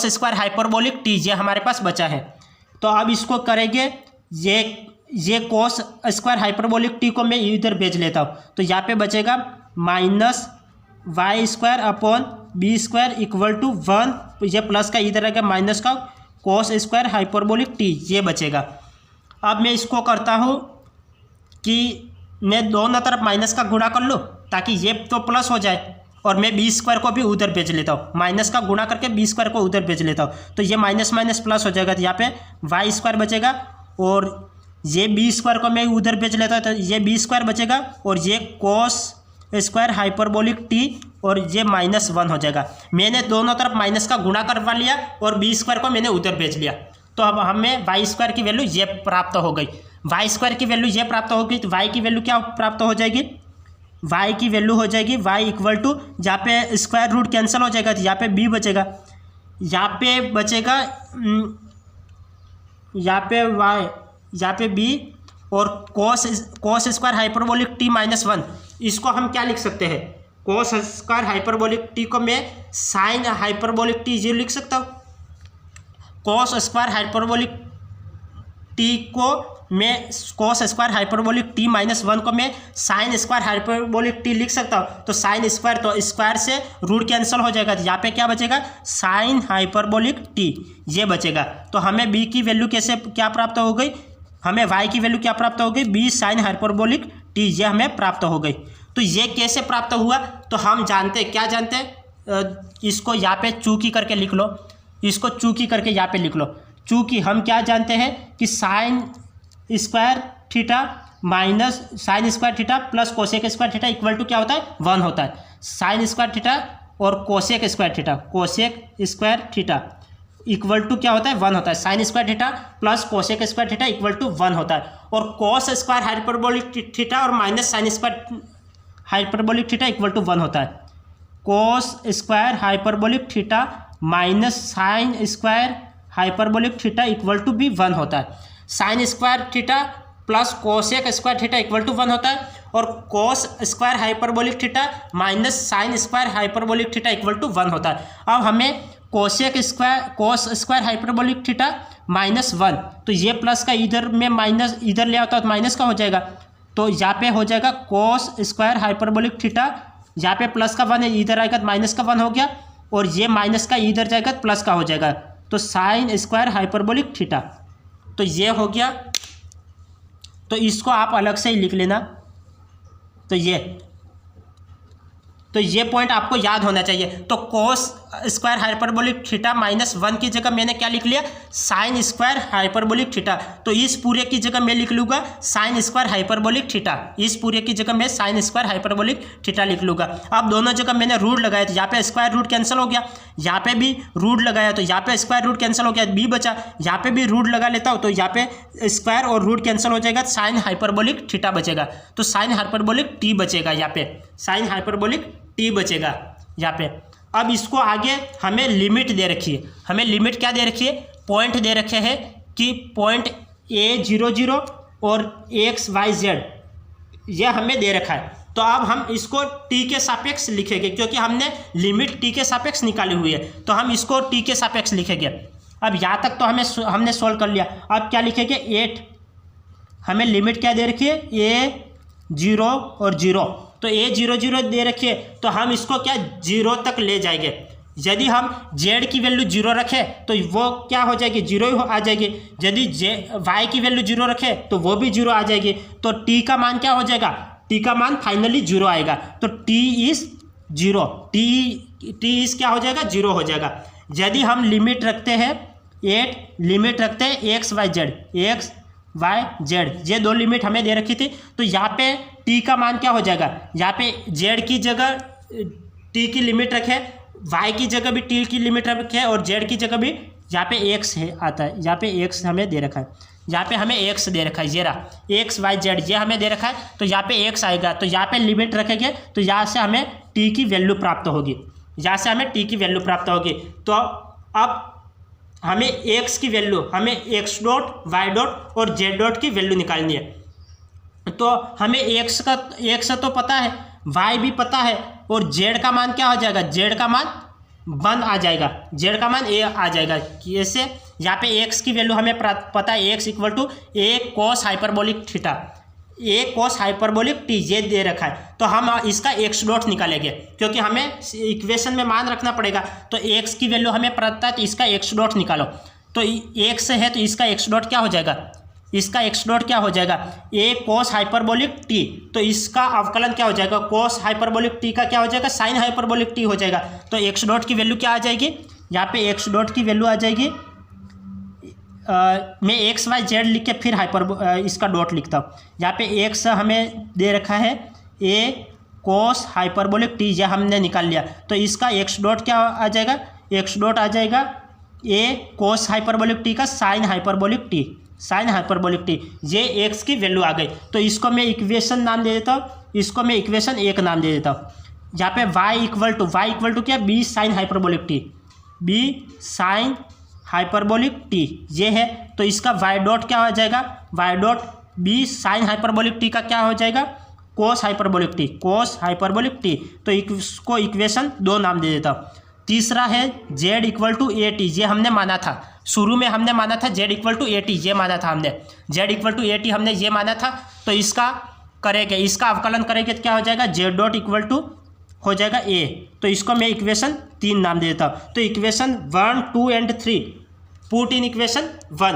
स्क्वायर हाइपरबोलिक t ये हमारे पास बचा है। तो अब इसको करेंगे, ये कोस स्क्वायर हाइपरबोलिक t को मैं इधर भेज लेता हूँ, तो यहाँ पे बचेगा minus Y square upon B square equal to 1, ये प्लस का इधर आएगा माइनस का कोस स्क्वायर हाइपरबोलिक टी, ये बचेगा। अब मैं इसको करता हूँ कि मैं दोनों तरफ माइनस का गुणा कर लूँ ताकि ये तो प्लस हो जाए, और मैं बी स्क्वायर को भी उधर भेज लेता हूँ, माइनस का गुणा करके बी स्क्वायर को उधर भेज लेता हूँ, तो ये माइनस माइनस प्लस हो जाएगा, तो यहाँ पे वाई स्क्वायर बचेगा, और ये बी स्क्वायर को मैं उधर भेज लेता हूँ तो ये बी स्क्वायर बचेगा, और ये कोस स्क्वायर हाइपरबोलिक टी, और ये -1 हो जाएगा। मैंने दोनों तरफ माइनस का गुणा करवा लिया और बी स्क्वायर को मैंने उधर भेज लिया, तो अब हमें वाई स्क्वायर की वैल्यू ये प्राप्त हो गई। वाई स्क्वायर की वैल्यू ये प्राप्त होगी तो वाई की वैल्यू क्या प्राप्त हो जाएगी, वाई की वैल्यू हो जाएगी वाई इक्वल टू, जहाँ पे स्क्वायर रूट कैंसिल हो जाएगा तो यहाँ पे बी बचेगा, यहाँ पे बचेगा, यहाँ पे वाई, यहाँ पे बी, और कोस स्क्वायर हाइपरबोलिक टी -1, इसको हम क्या लिख सकते हैं, कोस स्क्वायर हाइपरबोलिक टी को मैं साइन हाइपरबोलिक टी 0 लिख सकता हूँ, कोस स्क्वायर हाइपरबोलिक टी को मैं कोस स्क्वायर हाइपरबोलिक टी -1 को मैं साइन स्क्वायर हाइपरबोलिक टी लिख सकता हूँ, तो साइन स्क्वायर, तो स्क्वायर से रूट कैंसिल हो जाएगा, तो यहाँ पे क्या बचेगा, साइन हाइपरबोलिक टी, ये बचेगा। तो हमें बी की वैल्यू कैसे क्या प्राप्त हो गई, हमें वाई की वैल्यू क्या प्राप्त हो गई, बी साइन हाइपरबोलिक टी, ये हमें प्राप्त हो गई। तो ये कैसे प्राप्त हुआ, तो हम जानते क्या जानते हैं, इसको यहाँ पे चूकी करके लिख लो, इसको चूकी करके यहाँ पे लिख लो। चूँकि हम क्या जानते हैं कि sine square theta minus sine square theta plus cosec square theta equal to क्या होता है, 1 होता है। साइन स्क्वायर थीटा और cosec square theta equal to क्या होता है, 1 होता है। Sine square theta plus cosec square theta equal to 1 होता है, और कोस स्क्वायर हाइपरबोलिक थीटा और minus sine square hyperbolic theta equal to 1 होता है। Cos square hyperbolic theta minus sine square hyperbolic theta equal to भी 1 होता है। Sine square theta plus cosec square theta equal to 1 होता है, और cos square hyperbolic theta minus sine square hyperbolic theta equal to 1 होता है। अब हमें कोस स्क्वायर हाइपरबोलिक थीटा -1, तो ये प्लस का इधर में माइनस इधर ले आता तो माइनस का हो जाएगा, तो यहाँ पे हो जाएगा कोस स्क्वायर हाइपरबोलिक थीटा, यहाँ पे प्लस का 1 है, इधर आएगा तो माइनस का 1 हो गया, और ये माइनस का इधर जाएगा तो प्लस का हो जाएगा, तो साइन स्क्वायर हाइपरबोलिक थीटा, तो ये हो गया। तो इसको आप अलग से ही लिख लेना, तो ये पॉइंट आपको याद होना चाहिए। तो कोस स्क्वायर हाइपरबोलिक थीटा -1 की जगह मैंने क्या लिख लिया, साइन स्क्वायर हाइपरबोलिक थीटा, तो इस पूरे की जगह मैं लिख लूँगा साइन स्क्वायर हाइपरबोलिक थीटा, इस पूरे की जगह मैं साइन स्क्वायर हाइपरबोलिक थीटा लिख लूँगा। अब दोनों जगह मैंने रूट लगाया तो यहाँ पे स्क्वायर रूट कैंसिल हो गया, यहाँ पे भी रूट लगाया तो यहाँ पे स्क्वायर रूट कैंसिल हो गया, बी बचा, यहाँ पे भी रूट लगा लेता हूँ तो यहाँ पे स्क्वायर और रूट कैंसिल हो जाएगा, साइन हाइपरबोलिक थीटा बचेगा, तो साइन हाइपरबोलिक टी बचेगा, यहाँ पे साइन हाइपरबोलिक टी बचेगा यहाँ पे। अब इसको आगे हमें लिमिट दे रखी है, हमें लिमिट क्या दे रखी है, पॉइंट दे रखे हैं कि पॉइंट a00 और xyz यह हमें दे रखा है। तो अब हम इसको t के सापेक्ष लिखेंगे, क्योंकि हमने लिमिट t के सापेक्ष निकाली हुई है, तो हम इसको t के सापेक्ष लिखेंगे। अब यहाँ तक तो हमने सोल्व कर लिया। अब क्या लिखेंगे, 8, हमें लिमिट क्या दे रखी है, a0 और 0, तो a00 दे रखिए, तो हम इसको क्या 0 तक ले जाएंगे। यदि हम z की वैल्यू 0 रखें तो वो क्या हो जाएगी, 0 ही आ जाएगी। यदि y की वैल्यू 0 रखें तो वो भी 0 आ जाएगी, तो t का मान क्या हो जाएगा, t का मान फाइनली 0 आएगा, तो t इज 0, t इज क्या हो जाएगा, 0 हो जाएगा। यदि हम लिमिट रखते हैं 8, लिमिट रखते हैं x y z, ये दो लिमिट हमें दे रखी थी, तो यहाँ पे t का मान क्या हो जाएगा, यहाँ पे z की जगह t की लिमिट रखे, y की जगह भी t की लिमिट रखे, और z की जगह भी यहाँ पे x है आता है, यहाँ पे x हमें दे रखा है, यहाँ पे हमें x दे रखा है, ये रहा x y z ये हमें दे रखा है, तो यहाँ पे x आएगा, तो यहाँ पे लिमिट रखेंगे तो यहाँ से हमें t की वैल्यू प्राप्त होगी, यहाँ से हमें t की वैल्यू प्राप्त होगी। तो अब हमें x की वैल्यू, हमें x डॉट y डॉट और z डॉट की वैल्यू निकालनी है। तो हमें x तो पता है, y भी पता है, और z का मान क्या हो जाएगा, z का मान 1 आ जाएगा, z का मान a आ जाएगा। कैसे, यहाँ पे x की वैल्यू हमें पता है, x equal to a cos hyperbolic theta, a cos hyperbolic t ये दे रखा है, तो हम इसका एक्स डॉट निकालेंगे क्योंकि हमें इक्वेशन में मान रखना पड़ेगा। तो एक्स की वैल्यू हमें पता है, तो इसका एक्स डॉट निकालो। तो एक्स है तो इसका एक्स डॉट क्या हो जाएगा, इसका एक्स डॉट क्या हो जाएगा, ए कोस हाइपरबोलिक टी। तो इसका अवकलन क्या हो जाएगा, कोस हाइपरबोलिक टी का क्या हो जाएगा, साइन हाइपरबोलिक टी हो जाएगा। तो एक्स डॉट की वैल्यू क्या आ जाएगी, यहाँ पे एक्स डॉट की वैल्यू आ जाएगी, मैं एक्स वाई जेड लिख के फिर इसका डॉट लिखता हूँ। यहाँ पे एक्स हमें दे रखा है ए कोस हाइपरबोलिक टी, यह हमने निकाल लिया। तो इसका एक्स डॉट क्या आ जाएगा, एक्स डॉट आ जाएगा ए कोस हाइपरबोलिक टी का sign hyperbolic T, sign hyperbolic t. ये एक्स की वैल्यू आ गई, तो इसको मैं इक्वेशन नाम दे देता हूँ, इसको मैं इक्वेशन एक नाम दे देता हूँ। यहाँ पे y इक्वल टू क्या, b sine hyperbolic t, b sine hyperbolic t ये है। तो इसका y डॉट क्या हो जाएगा, y dot b sine hyperbolic t का क्या हो जाएगा, cos hyperbolic t, cos hyperbolic t. तो इसको इक्वेशन 2 नाम दे देता हूँ। तीसरा है z equal to a t, ये हमने माना था, शुरू में हमने माना था z equal to a t, ये माना था हमने, z equal to a t हमने ये माना था। तो इसका करेंगे, इसका अवकलन करेंगे तो क्या हो जाएगा, z डॉट इक्वल टू हो जाएगा a। तो इसको मैं इक्वेशन 3 नाम दे देता हूँ। तो equation 1, 2 and 3 put in equation 1,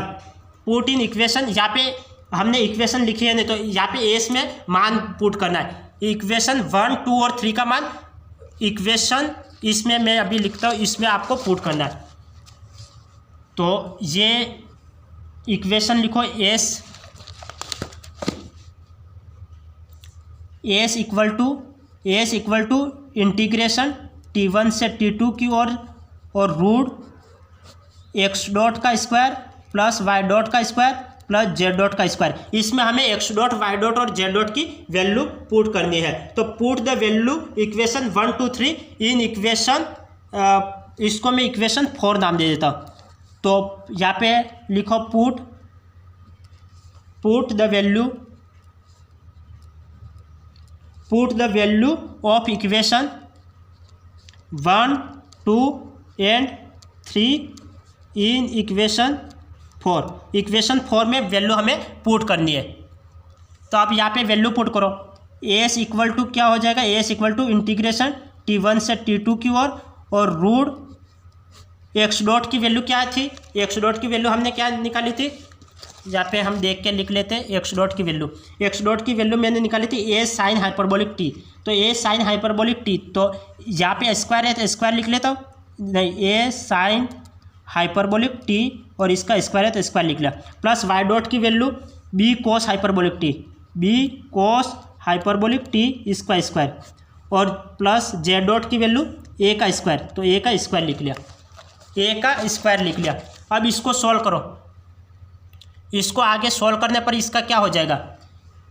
put in equation, यहाँ पे हमने इक्वेशन लिखी है नहीं, तो यहाँ पे एस में मान पुट करना है, इक्वेशन 1, 2 और 3 का मान इक्वेशन इसमें मैं अभी लिखता हूँ, इसमें आपको पुट करना है। तो ये इक्वेशन लिखो, S equal to integration T1 से T2 की ओर और रूट एक्स डॉट का स्क्वायर प्लस वाई डॉट का स्क्वायर प्लस जेड डॉट का स्क्वायर। इसमें हमें एक्स डॉट, वाई डॉट और जेड डॉट की वैल्यू पुट करनी है। तो put the value equation 1, 2, 3 in equation, इसको मैं इक्वेशन 4 नाम दे देता हूँ। तो यहाँ पे लिखो put the value of equation 1, 2 and 3 in equation 4। Equation 4 में वैल्यू हमें पुट करनी है। तो आप यहाँ पे वैल्यू पुट करो, एस इक्वल टू क्या हो जाएगा, S equal to integration T1 से T2 की ओर और रूट एक्स डॉट की वैल्यू क्या थी, एक्स डॉट की वैल्यू हमने क्या निकाली थी, यहाँ पे हम देख के लिख लेते हैं एक्स डॉट की वैल्यू। एक्स डॉट की वैल्यू मैंने निकाली थी ए साइन हाइपरबोलिक टी। तो ए साइन हाइपरबोलिक टी, तो यहाँ पे स्क्वायर है तो स्क्वायर लिख लेता हूँ, नहीं ए साइन हाइपरबोलिक टी और इसका स्क्वायर है तो स्क्वायर लिख लिया, प्लस वाई डॉट की वैल्यू बी कोस हाइपरबोलिक टी, बी कोस हाइपरबोलिक टी इसका स्क्वायर, और प्लस जेड डॉट की वैल्यू ए का स्क्वायर, तो ए का स्क्वायर लिख लिया, ए का स्क्वायर लिख लिया। अब इसको सॉल्व करो, इसको आगे सॉल्व करने पर इसका क्या हो जाएगा,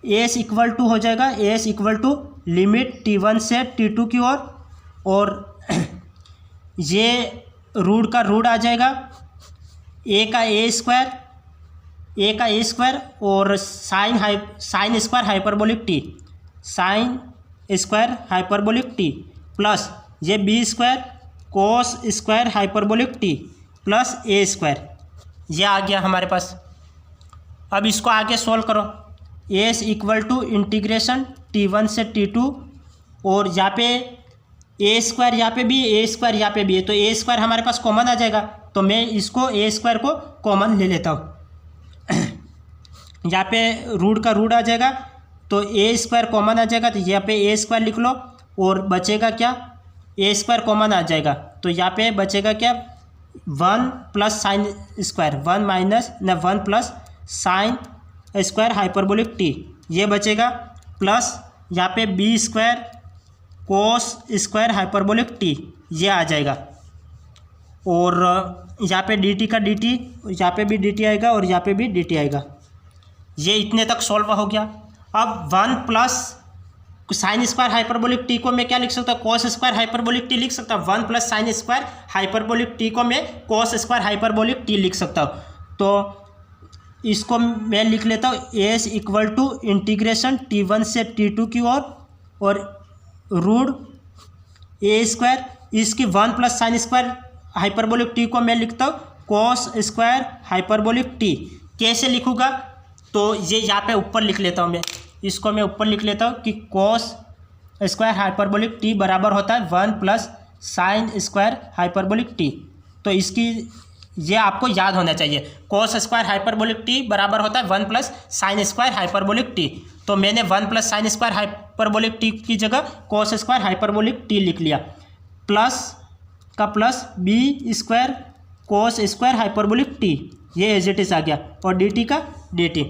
एस इक्वल टू हो जाएगा, S equal to limit T1 से T2 की ओर और ये रूट का रूट आ जाएगा, ए का ए स्क्वायर और sine square hyperbolic T, sine square hyperbolic T plus ये B square cos square hyperbolic T plus A square, ये आ गया हमारे पास। अब इसको आगे सोल्व करो, S equal to integration T1 से T2 और यहाँ पे ए स्क्वायर यहाँ पे भी, ए स्क्वायर यहाँ पे भी है, तो ए स्क्वायर हमारे पास कॉमन आ जाएगा, तो मैं इसको ए स्क्वायर को कॉमन ले लेता हूँ। यहाँ पे रूट का रूट आ जाएगा तो ए स्क्वायर कॉमन आ जाएगा, तो यहाँ पे ए स्क्वायर लिख लो और बचेगा क्या, ए स्क्वायर कॉमन आ जाएगा, तो यहाँ पे बचेगा क्या, 1 plus sine square, 1 plus sine square hyperbolic t ये बचेगा, प्लस यहाँ पे b square cos square hyperbolic t ये आ जाएगा, और यहाँ पे डी टी का डी टी, यहाँ पे भी डी टी आएगा और यहाँ पे भी डी टी आएगा। ये इतने तक सॉल्व हो गया। अब 1 plus sine square hyperbolic t को मैं क्या लिख सकता हूँ, कोस स्क्वायर हाइपरबोलिक टी लिख सकता हूँ। 1 plus sine square hyperbolic t को मैं कोस स्क्वायर हाइपरबोलिक टी लिख सकता हूँ। तो इसको मैं लिख लेता हूँ, S equal to integration T1 से T2 की ओर और रूट ए स्क्वायर, इसकी 1 plus sine square hyperbolic t को मैं लिखता हूँ कोस स्क्वायर हाइपरबोलिक टी। कैसे लिखूँगा, तो ये यहाँ पे ऊपर लिख लेता हूँ मैं, इसको मैं ऊपर लिख लेता हूँ कि कोस स्क्वायर हाइपरबोलिक टी बराबर होता है 1 plus sine square hyperbolic t. तो इसकी ये आपको याद होना चाहिए, कोस स्क्वायर हाइपरबोलिक टी बराबर होता है 1 plus sine square hyperbolic t. तो मैंने 1 plus sine square hyperbolic t की जगह कोस स्क्वायर हाइपरबोलिक टी लिख लिया, प्लस का plus B square cos square hyperbolic t, ये एज इट इज आ गया, और डी टी का डी टी।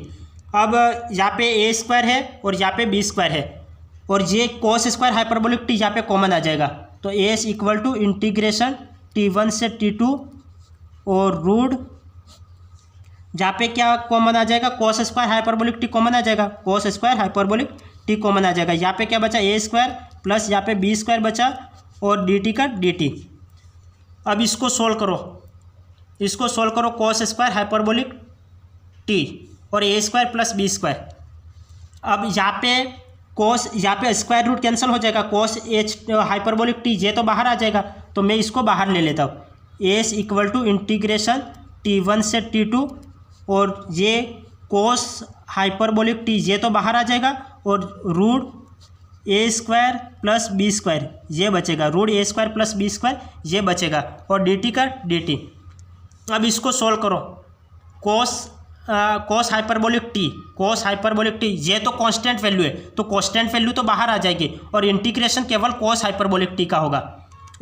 अब यहाँ पे ए स्क्वायर है और यहाँ पे बी स्क्वायर है, और ये कोस स्क्वायर हाइपरबोलिक टी यहाँ पे कॉमन आ जाएगा। तो s equal to integration T1 से T2 और रूट जहाँ पे क्या कॉमन आ जाएगा, cos square hyperbolic T common आ जाएगा, cos square hyperbolic T common आ जाएगा। यहाँ पे क्या बचा, ए स्क्वायर प्लस यहाँ पे बी स्क्वायर बचा और डी टी का डी टी। अब इसको सोल्व करो, इसको सोल्व करो, कोस स्क्वायर हाइपरबोलिक टी और ए स्क्वायर प्लस बी स्क्वायर। अब यहाँ पे कोस, यहाँ पे स्क्वायर रूट कैंसिल हो जाएगा, कोस एच हाइपरबोलिक टी ये तो बाहर आ जाएगा, तो मैं इसको बाहर ले लेता हूँ। S equal to integration T1 से T2 और ये कोस हाइपरबोलिक टी ये तो बाहर आ जाएगा, और रूट ए स्क्वायर प्लस बी स्क्वायर ये बचेगा, रूट ए स्क्वायर प्लस बी स्क्वायर ये बचेगा, और डी टी का डी टी। अब इसको सोल्व करो, कोस hyperbolic t, cos hyperbolic t ये तो कांस्टेंट वैल्यू है, तो कांस्टेंट वैल्यू तो बाहर आ जाएगी, और इंटीग्रेशन केवल कोस हाइपरबोलिक टी का होगा,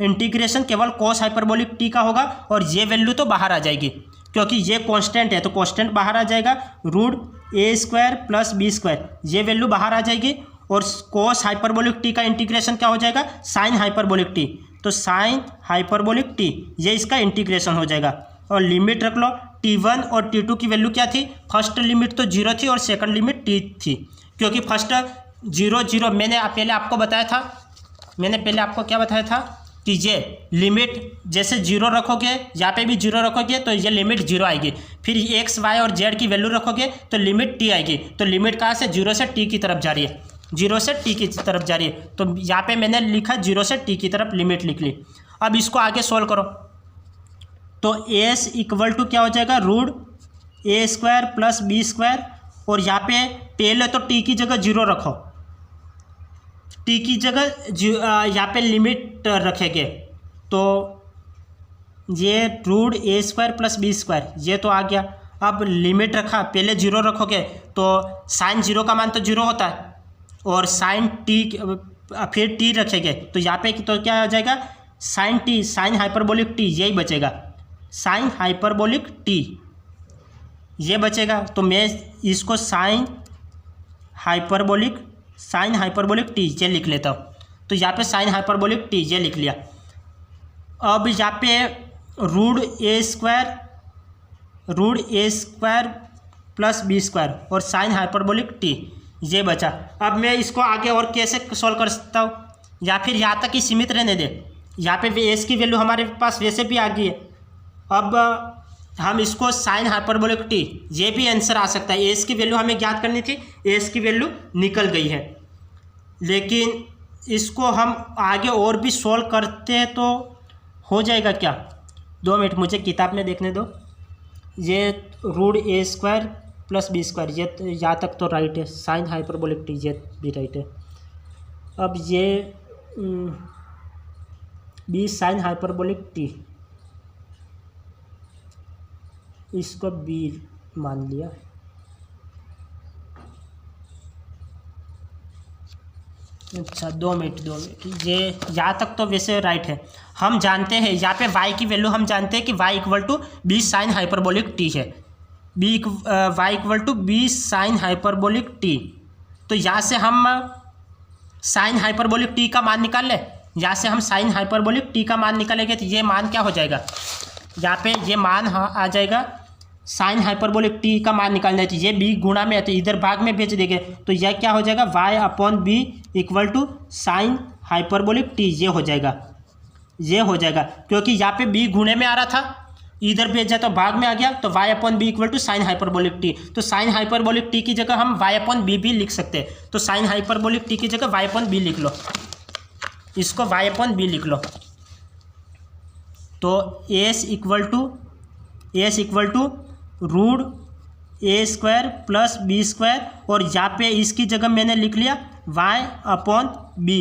इंटीग्रेशन केवल कोस हाइपरबोलिक टी का होगा, और ये वैल्यू तो बाहर आ जाएगी क्योंकि ये कांस्टेंट है, तो कांस्टेंट बाहर आ जाएगा, रूट ए स्क्वायर प्लस बी स्क्वायर ये वैल्यू बाहर आ जाएगी, और कोस हाइपरबोलिक टी का इंटीग्रेशन क्या हो जाएगा, साइन हाइपरबोलिक टी, तो साइन हाइपरबोलिक टी ये इसका इंटीग्रेशन हो जाएगा। और लिमिट रख लो, T1 और T2 की वैल्यू क्या थी, फर्स्ट लिमिट तो 0 थी और सेकंड लिमिट T थी, क्योंकि फर्स्ट 0 0 मैंने पहले आपको बताया था, मैंने पहले आपको क्या बताया था कि ये लिमिट जैसे 0 रखोगे, यहाँ पे भी 0 रखोगे तो ये लिमिट 0 आएगी, फिर x y और z की वैल्यू रखोगे तो लिमिट t आएगी, तो लिमिट कहाँ से 0 से t की तरफ जा रही है, 0 से t की तरफ जा रही है, तो यहाँ पे मैंने लिखा 0 से t की तरफ लिमिट लिख ली। अब इसको आगे सोल्व करो, तो s इक्वल टू क्या हो जाएगा, रूट ए स्क्वायर प्लस बी स्क्वायर, और यहाँ पे पहले तो t की जगह 0 रखो, t की जगह यहाँ पे लिमिट रखेंगे, तो ये रूट ए स्क्वायर प्लस बी स्क्वायर ये तो आ गया। अब लिमिट रखा, पहले 0 रखोगे तो साइन 0 का मान तो 0 होता है, और साइन t फिर t रखेंगे तो यहाँ पे तो क्या आ जाएगा, sine t, sine hyperbolic t यही बचेगा, साइन हाइपरबोलिक t ये बचेगा। तो मैं इसको साइन हाइपरबोलिक t ये लिख लेता हूँ, तो यहाँ पे साइन हाइपरबोलिक t ये लिख लिया। अब यहाँ पे रूट ए स्क्वायर प्लस बी स्क्वायर और साइन हाइपरबोलिक t ये बचा। अब मैं इसको आगे और कैसे सॉल्व कर सकता हूँ, या फिर यहाँ तक ही सीमित रहने दे, यहाँ पे एस की वैल्यू हमारे पास वैसे भी आ गई है। अब हम इसको साइन हाइपरबोलिक टी ये भी आंसर आ सकता है, एस की वैल्यू हमें ज्ञात करनी थी, एस की वैल्यू निकल गई है, लेकिन इसको हम आगे और भी सॉल्व करते हैं तो हो जाएगा क्या, 2 मिनट मुझे किताब में देखने दो। ये रूट ए स्क्वायर प्लस बी स्क्वायर ये यहाँ तक तो राइट है, साइन हाइपरबोलिक टी ये भी राइट है। अब ये बी साइन हाइपरबोलिक टी, इसको बी मान लिया। अच्छा 2 मिनट ये यहाँ तक तो वैसे राइट है। हम जानते हैं यहाँ पे y की वैल्यू हम जानते हैं कि y equal to b sine hyperbolic T है, y equal to b sine hyperbolic t. तो यहाँ से हम साइन हाइपरबोलिक टी का मान निकाल लें, यहाँ से हम साइन हाइपरबोलिक टी का मान निकालेंगे तो ये मान क्या हो जाएगा, यहाँ पे ये मान आ जाएगा, साइन हाइपरबोलिक टी का मान निकालना है, ये बी गुणा में है तो इधर भाग में भेज देंगे, तो यह क्या हो जाएगा, y upon b equal to sine hyperbolic t ये हो जाएगा, ये हो जाएगा, क्योंकि यहाँ पे बी गुणे में आ रहा था, इधर भेज जाए तो भाग में आ गया, तो y upon b equal to sine hyperbolic t. तो साइन हाइपरबोलिक टी की जगह हम y अपॉन बी भी लिख सकते हैं, तो साइन हाइपरबोलिक टी की जगह y अपॉन बी लिख लो, इसको y अपॉन बी लिख लो। तो s equal to root A square plus B square, और यहाँ पे इसकी जगह मैंने लिख लिया वाई अपॉन बी,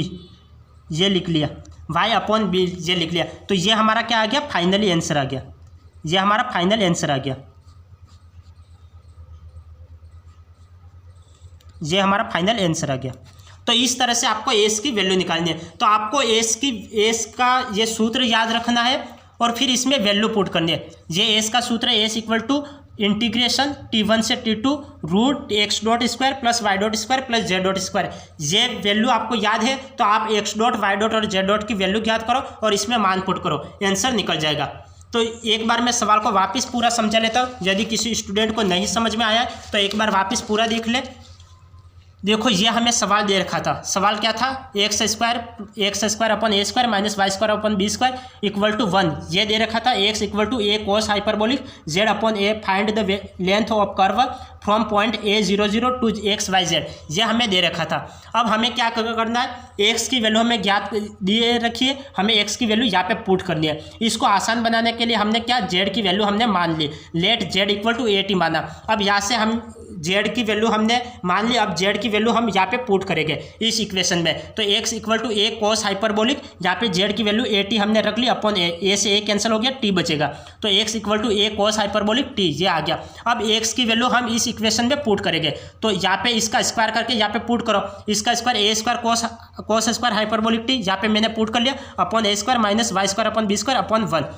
ये लिख लिया वाई अपॉन बी, ये लिख लिया। तो ये हमारा क्या आ गया, फाइनली आंसर आ गया, ये हमारा फाइनल आंसर आ गया, ये हमारा फाइनल आंसर आ गया। तो इस तरह से आपको एस की वैल्यू निकालनी है। तो आपको एस का ये सूत्र याद रखना है और फिर इसमें वैल्यू पुट करनी है। ये एस का सूत्र है, S equal to integration T1 से T2 root x dot square plus y dot square plus z dot square. ये वैल्यू आपको याद है तो आप एक्स डॉट वाई डॉट और जेड डॉट की वैल्यू याद करो और इसमें मान पुट करो, आंसर निकल जाएगा। तो एक बार मैं सवाल को वापस पूरा समझा लेता हूँ, यदि किसी स्टूडेंट को नहीं समझ में आया तो एक बार वापस पूरा देख ले। देखो ये हमें सवाल दे रखा था, सवाल क्या था, x square upon a square minus Y square upon b square equal to 1, ये दे रखा था। X equal to a cos hyperbolic z upon a, find the length of curve from point A00 to XYZ, ये हमें दे रखा था। अब हमें क्या करना है, एक्स की वैल्यू हमें ज्ञात दिए रखिए, हमें एक्स की वैल्यू यहाँ पे पुट करनी है। इसको आसान बनाने के लिए हमने क्या, जेड की वैल्यू हमने मान ली, लेट जेड इक्वल टू 80 माना। अब यहाँ से हम जेड की वैल्यू हमने मान ली, अब जेड की वैल्यू हम यहाँ पे पुट करेंगे इस इक्वेशन में। तो x equal to a cos hyperbolic, यहाँ पे जेड की वैल्यू 80 हमने रख ली अपॉन ए से ए कैंसिल हो गया, टी बचेगा। तो x equal to a cos hyperbolic t, ये आ गया। अब एक्स की वैल्यू हम इस इक्वेशन में पुट करेंगे। तो यहाँ पे इसका स्क्वायर करके यहाँ पे पुट करो, इसका square A square cos square hyperbolic T, यहाँ पे मैंने पुट कर लिया अपॉन ए square minus Y square upon B square upon 1।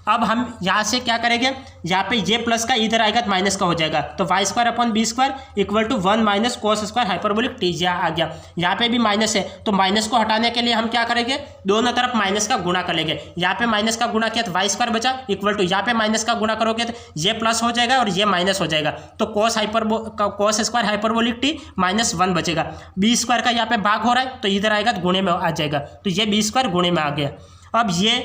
अब हम यहाँ से क्या करेंगे, यहाँ पे ये प्लस का इधर आएगा तो माइनस का हो जाएगा। तो y square upon B square equal to 1 minus cos square hyperbolic t, ये आ गया। यहाँ पे भी माइनस है तो माइनस को हटाने के लिए हम क्या करेंगे, दोनों तरफ माइनस का गुणा कर लेंगे। यहाँ पे माइनस का गुणा किया तो वाई स्क्वायर बचा इक्वल टू, यहाँ पे माइनस का गुणा करोगे तो ये प्लस हो जाएगा और ये माइनस हो जाएगा। तो cos square hyperbolic T minus 1 बचेगा। बी स्क्वायर का यहाँ पे भाग हो रहा है तो इधर आएगा तो गुणे में आ जाएगा, तो ये बी स्क्वायर गुणे में आ गया। अब ये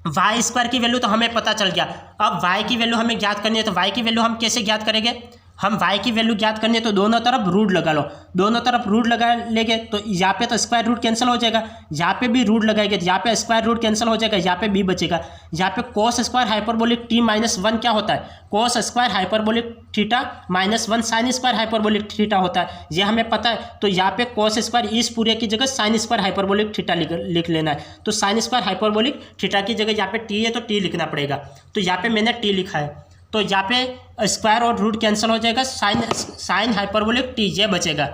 वाई स्क्वायर की वैल्यू तो हमें पता चल गया। अब वाई की वैल्यू हमें ज्ञात करनी है, तो वाई की वैल्यू हम कैसे ज्ञात करेंगे, हम वाई की वैल्यू ज्ञात करनी है तो दोनों तरफ रूट लगा लो, दोनों तरफ रूट लगा लेंगे तो यहाँ पे तो स्क्वायर रूट कैंसिल हो जाएगा, यहाँ पे भी रूट लगाएंगे तो यहाँ पे स्क्वायर रूट कैंसिल हो जाएगा, यहाँ पे बी बचेगा। यहाँ पे कोस स्क्वायर हाइपरबोलिक टी माइनस 1 क्या होता है, cos square hyperbolic theta minus 1 sign square hyperbolic theta होता है, ये हमें पता है। तो यहाँ पे कोस स्क्वायर इस पूरे की जगह साइन स्क्वायर हाइपरबोलिक थीटा लिख लेना है। तो साइन स्क्वायर हाइपरबोलिक थीटा की जगह यहाँ पे टी है तो टी लिखना पड़ेगा, तो यहाँ पे मैंने टी लिखा है। तो यहाँ पे स्क्वायर और रूट कैंसिल हो जाएगा, साइन हाइपरबोलिक टी ये बचेगा,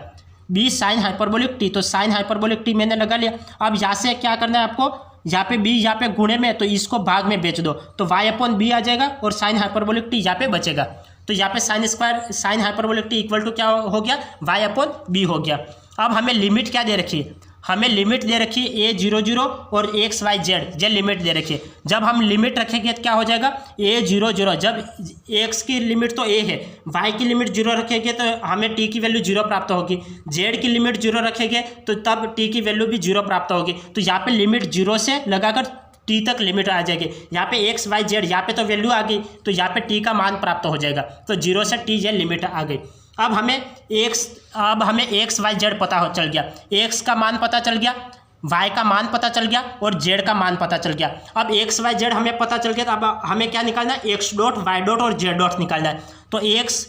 बी साइन हाइपरबोलिक टी, तो साइन हाइपरबोलिक टी मैंने लगा लिया। अब यहाँ से क्या करना है आपको, यहाँ पे बी यहाँ पे गुणे में तो इसको भाग में बेच दो, तो वाई अपॉन बी आ जाएगा और साइन हाइपरबोलिक टी यहाँ पे बचेगा। तो यहाँ पे sine hyperbolic t equal to क्या हो गया, वाई अपॉन बी हो गया। अब हमें लिमिट क्या दे रखी है, हमें लिमिट दे रखी है A00 और XYZ, ये लिमिट दे रखी है। जब हम लिमिट रखेंगे तो क्या हो जाएगा, A00, जब x की लिमिट तो a है, y की लिमिट 0 रखेंगे तो हमें t की वैल्यू 0 प्राप्त होगी, z की लिमिट 0 रखेंगे तो तब t की वैल्यू भी 0 प्राप्त होगी। तो यहाँ पे लिमिट 0 से लगाकर t तक लिमिट आ जाएगी। यहाँ पे XYZ यहाँ पे तो वैल्यू आ गई तो यहाँ पे t का मान प्राप्त हो जाएगा, तो 0 से t ये लिमिट आ गई। अब हमें एक्स वाई जेड पता चल गया, एक्स का मान पता चल गया, वाई का मान पता चल गया और जेड का मान पता चल गया। अब एक्स वाई जेड हमें पता चल गया तो अब हमें क्या निकालना है, एक्स डॉट वाई डॉट और जेड डॉट निकालना है। तो एक्स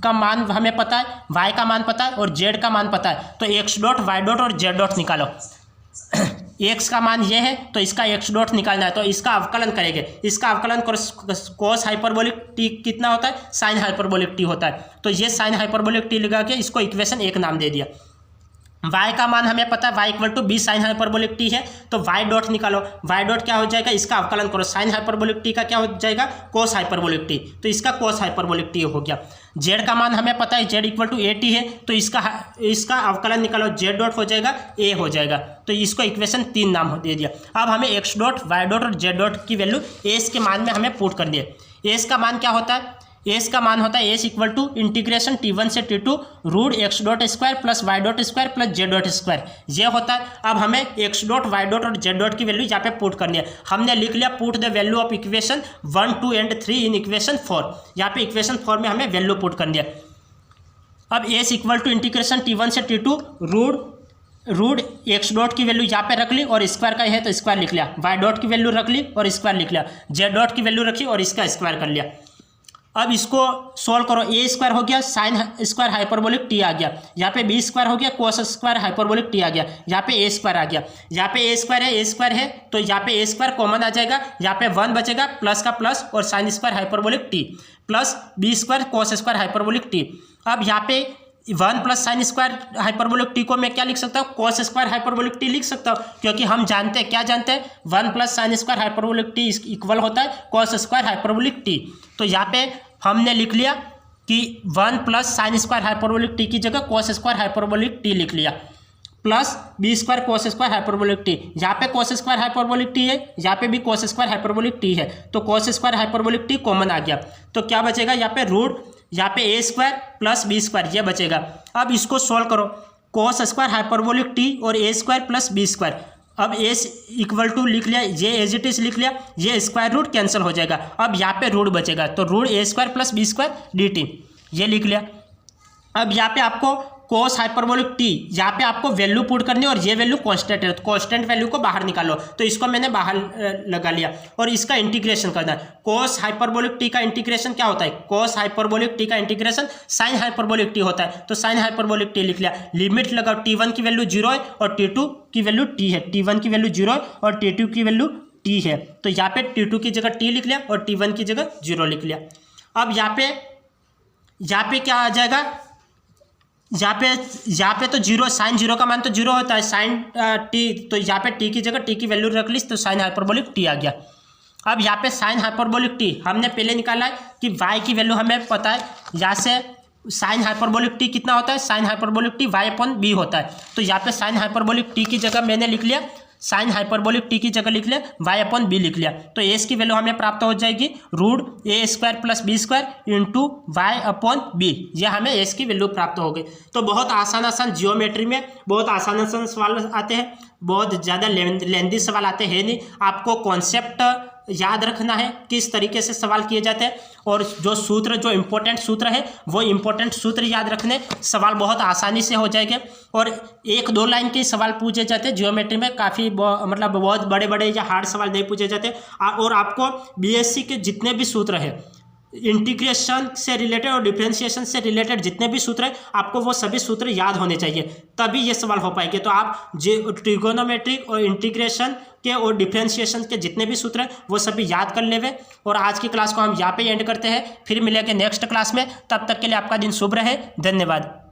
का मान हमें पता है, वाई का मान पता है और जेड का मान पता है, तो एक्स डॉट वाई डॉट और जेड डॉट निकालो। एक्स का मान ये है तो इसका एक्स डॉट निकालना है, तो इसका अवकलन करेंगे, इसका अवकलन कोस हाइपरबोलिक टी कितना होता है, साइन हाइपरबोलिक टी होता है। तो ये साइन हाइपरबोलिक टी लगा के इसको इक्वेशन 1 नाम दे दिया। y का मान हमें पता है, y equal to b sine hyperbolic T है, तो y डॉट निकालो, y डॉट क्या हो जाएगा, इसका अवकलन करो, साइन हाइपरबोलिक टी का क्या हो जाएगा, कोस हाइपरबोलिक टी, तो इसका कोस हाइपरबोलिक टी हो गया। z का मान हमें पता है, z equal to a t है, तो इसका अवकलन निकालो, z डॉट हो जाएगा a हो जाएगा, तो इसको इक्वेशन 3 नाम दे दिया। अब हमें x डॉट y डॉट और z डॉट की वैल्यू s के मान में हमें पुट करनी है। s का मान क्या होता है, एस का मान होता है S equal to integration T1 से T2 root x dot square plus y dot square plus z dot square, ये होता है। अब हमें एक्स डॉट वाई डॉट और जेड डॉट की वैल्यू यहाँ पे पुट करनी है। हमने लिख लिया put the value of equation 1, 2 and 3 in equation 4, यहाँ पे इक्वेशन 4 में हमें वैल्यू पुट करनी है। अब S equal to integration T1 से T2 रूट एक्स डॉट की वैल्यू यहाँ पे रख ली और स्क्वायर का है तो स्क्वायर लिख लिया, वाई डॉट की वैल्यू रख ली और स्क्वायर लिख लिया, जेड डॉट की वैल्यू रखी और इसका स्क्वायर कर लिया। अब इसको सोल्व करो, ए स्क्वायर हो गया साइन स्क्वायर हाइपरबोलिक टी आ गया, यहाँ पे बी स्क्वायर हो गया कोस स्क्वायर हाइपरबोलिक टी आ गया, यहाँ पे ए स्क्वायर आ गया, यहाँ पे ए स्क्वायर है तो यहाँ पे ए स्क्वायर कॉमन आ जाएगा, यहाँ पे 1 बचेगा प्लस का प्लस और sine square hyperbolic T plus B square cos square hyperbolic t. अब यहाँ पे 1 plus sine square hyperbolic t को मैं क्या लिख सकता हूँ, कोस स्क्वायर हाइपरबोलिक टी लिख सकता हूँ, क्योंकि हम जानते हैं, क्या जानते हैं, 1 plus sine square hyperbolic t equal होता है कोस स्क्वायर हाइपरबोलिक टी। तो यहाँ पे हमने लिख लिया कि 1 plus sine square hyperbolic t की जगह कोस स्क्वायर हाइपरबोलिक टी लिख लिया plus B square cos square hyperbolic T. यहाँ पे कोस स्क्वायर हाइपरबोलिक टी है, यहाँ पे भी कोस स्क्वायर हाइपरबोलिक टी है, तो cos square hyperbolic T common आ गया। तो क्या बचेगा, यहाँ पे रूट, यहाँ पे A square plus B square ये बचेगा। अब इसको सॉल्व करो, कोस स्क्वायर हाइपरबोलिक टी और ए स्क्वायर प्लस बी स्क्वायर। अब ए इक्वल टू लिख लिया, ये एज इट इज लिख लिया, ये स्क्वायर रूट कैंसिल हो जाएगा। अब यहाँ पे रूट बचेगा, तो रूट ए square plus B square D T ये लिख लिया। अब यहाँ पे आपको कोस हाइपरबोलिक टी, यहाँ पे आपको वैल्यू पुट करनी है और ये वैल्यू कांस्टेंट है, तो कांस्टेंट वैल्यू को बाहर निकालो, तो इसको मैंने बाहर लगा लिया और इसका इंटीग्रेशन करना है। कोस हाइपरबोलिक टी का इंटीग्रेशन क्या होता है, कोस हाइपरबोलिक टी का इंटीग्रेशन साइन हाइपरबोलिक टी होता है, तो साइन हाइपरबोलिक टी लिख लिया। लिमिट लगाओ, t1 की वैल्यू 0 है और t2 की वैल्यू t है, t1 की वैल्यू 0 है और t2 की वैल्यू t है, तो यहाँ पे t2 की जगह t लिख लिया और t1 की जगह 0 लिख लिया। अब यहाँ पे क्या आ जाएगा, यहाँ पे तो 0, साइन 0 का मान तो 0 होता है, साइन टी, तो यहाँ पे टी की जगह टी की वैल्यू रख ली तो साइन हाइपरबोलिक टी आ गया। अब यहाँ पे साइन हाइपरबोलिक टी हमने पहले निकाला है कि y की वैल्यू हमें पता है, यहाँ से साइन हाइपरबोलिक टी कितना होता है, साइन हाइपरबोलिक टी y/b होता है, तो यहाँ पे साइन हाइपरबोलिक टी की जगह मैंने लिख लिया, साइन हाइपरबोलिक टी की जगह लिख लिया, y/b लिख लिया, तो एस की वैल्यू हमें प्राप्त हो जाएगी रूट ए square plus B square into y/b, ये हमें एस की वैल्यू प्राप्त हो गई। तो बहुत आसान जियोमेट्री में बहुत आसान सवाल आते हैं, बहुत ज़्यादा लेंदी सवाल आते हैं नहीं, आपको कॉन्सेप्ट याद रखना है किस तरीके से सवाल किए जाते हैं, और जो सूत्र, जो इम्पोर्टेंट सूत्र है वो इम्पोर्टेंट सूत्र याद रखने, सवाल बहुत आसानी से हो जाएंगे। और 1-2 लाइन के सवाल पूछे जाते हैं जियोमेट्री में, काफ़ी मतलब बहुत बड़े बड़े या हार्ड सवाल नहीं पूछे जाते। और आपको बीएससी के जितने भी सूत्र है, इंटीग्रेशन से रिलेटेड और डिफरेंशिएशन से रिलेटेड जितने भी सूत्र हैं, आपको वो सभी सूत्र याद होने चाहिए, तभी ये सवाल हो पाएंगे। तो आप जो ट्रिगोनोमेट्रिक और इंटीग्रेशन के और डिफरेंशिएशन के जितने भी सूत्र हैं वो सभी याद कर लेवे। और आज की क्लास को हम यहाँ पे एंड करते हैं, फिर मिलेंगे नेक्स्ट क्लास में, तब तक के लिए आपका दिन शुभ रहे, धन्यवाद।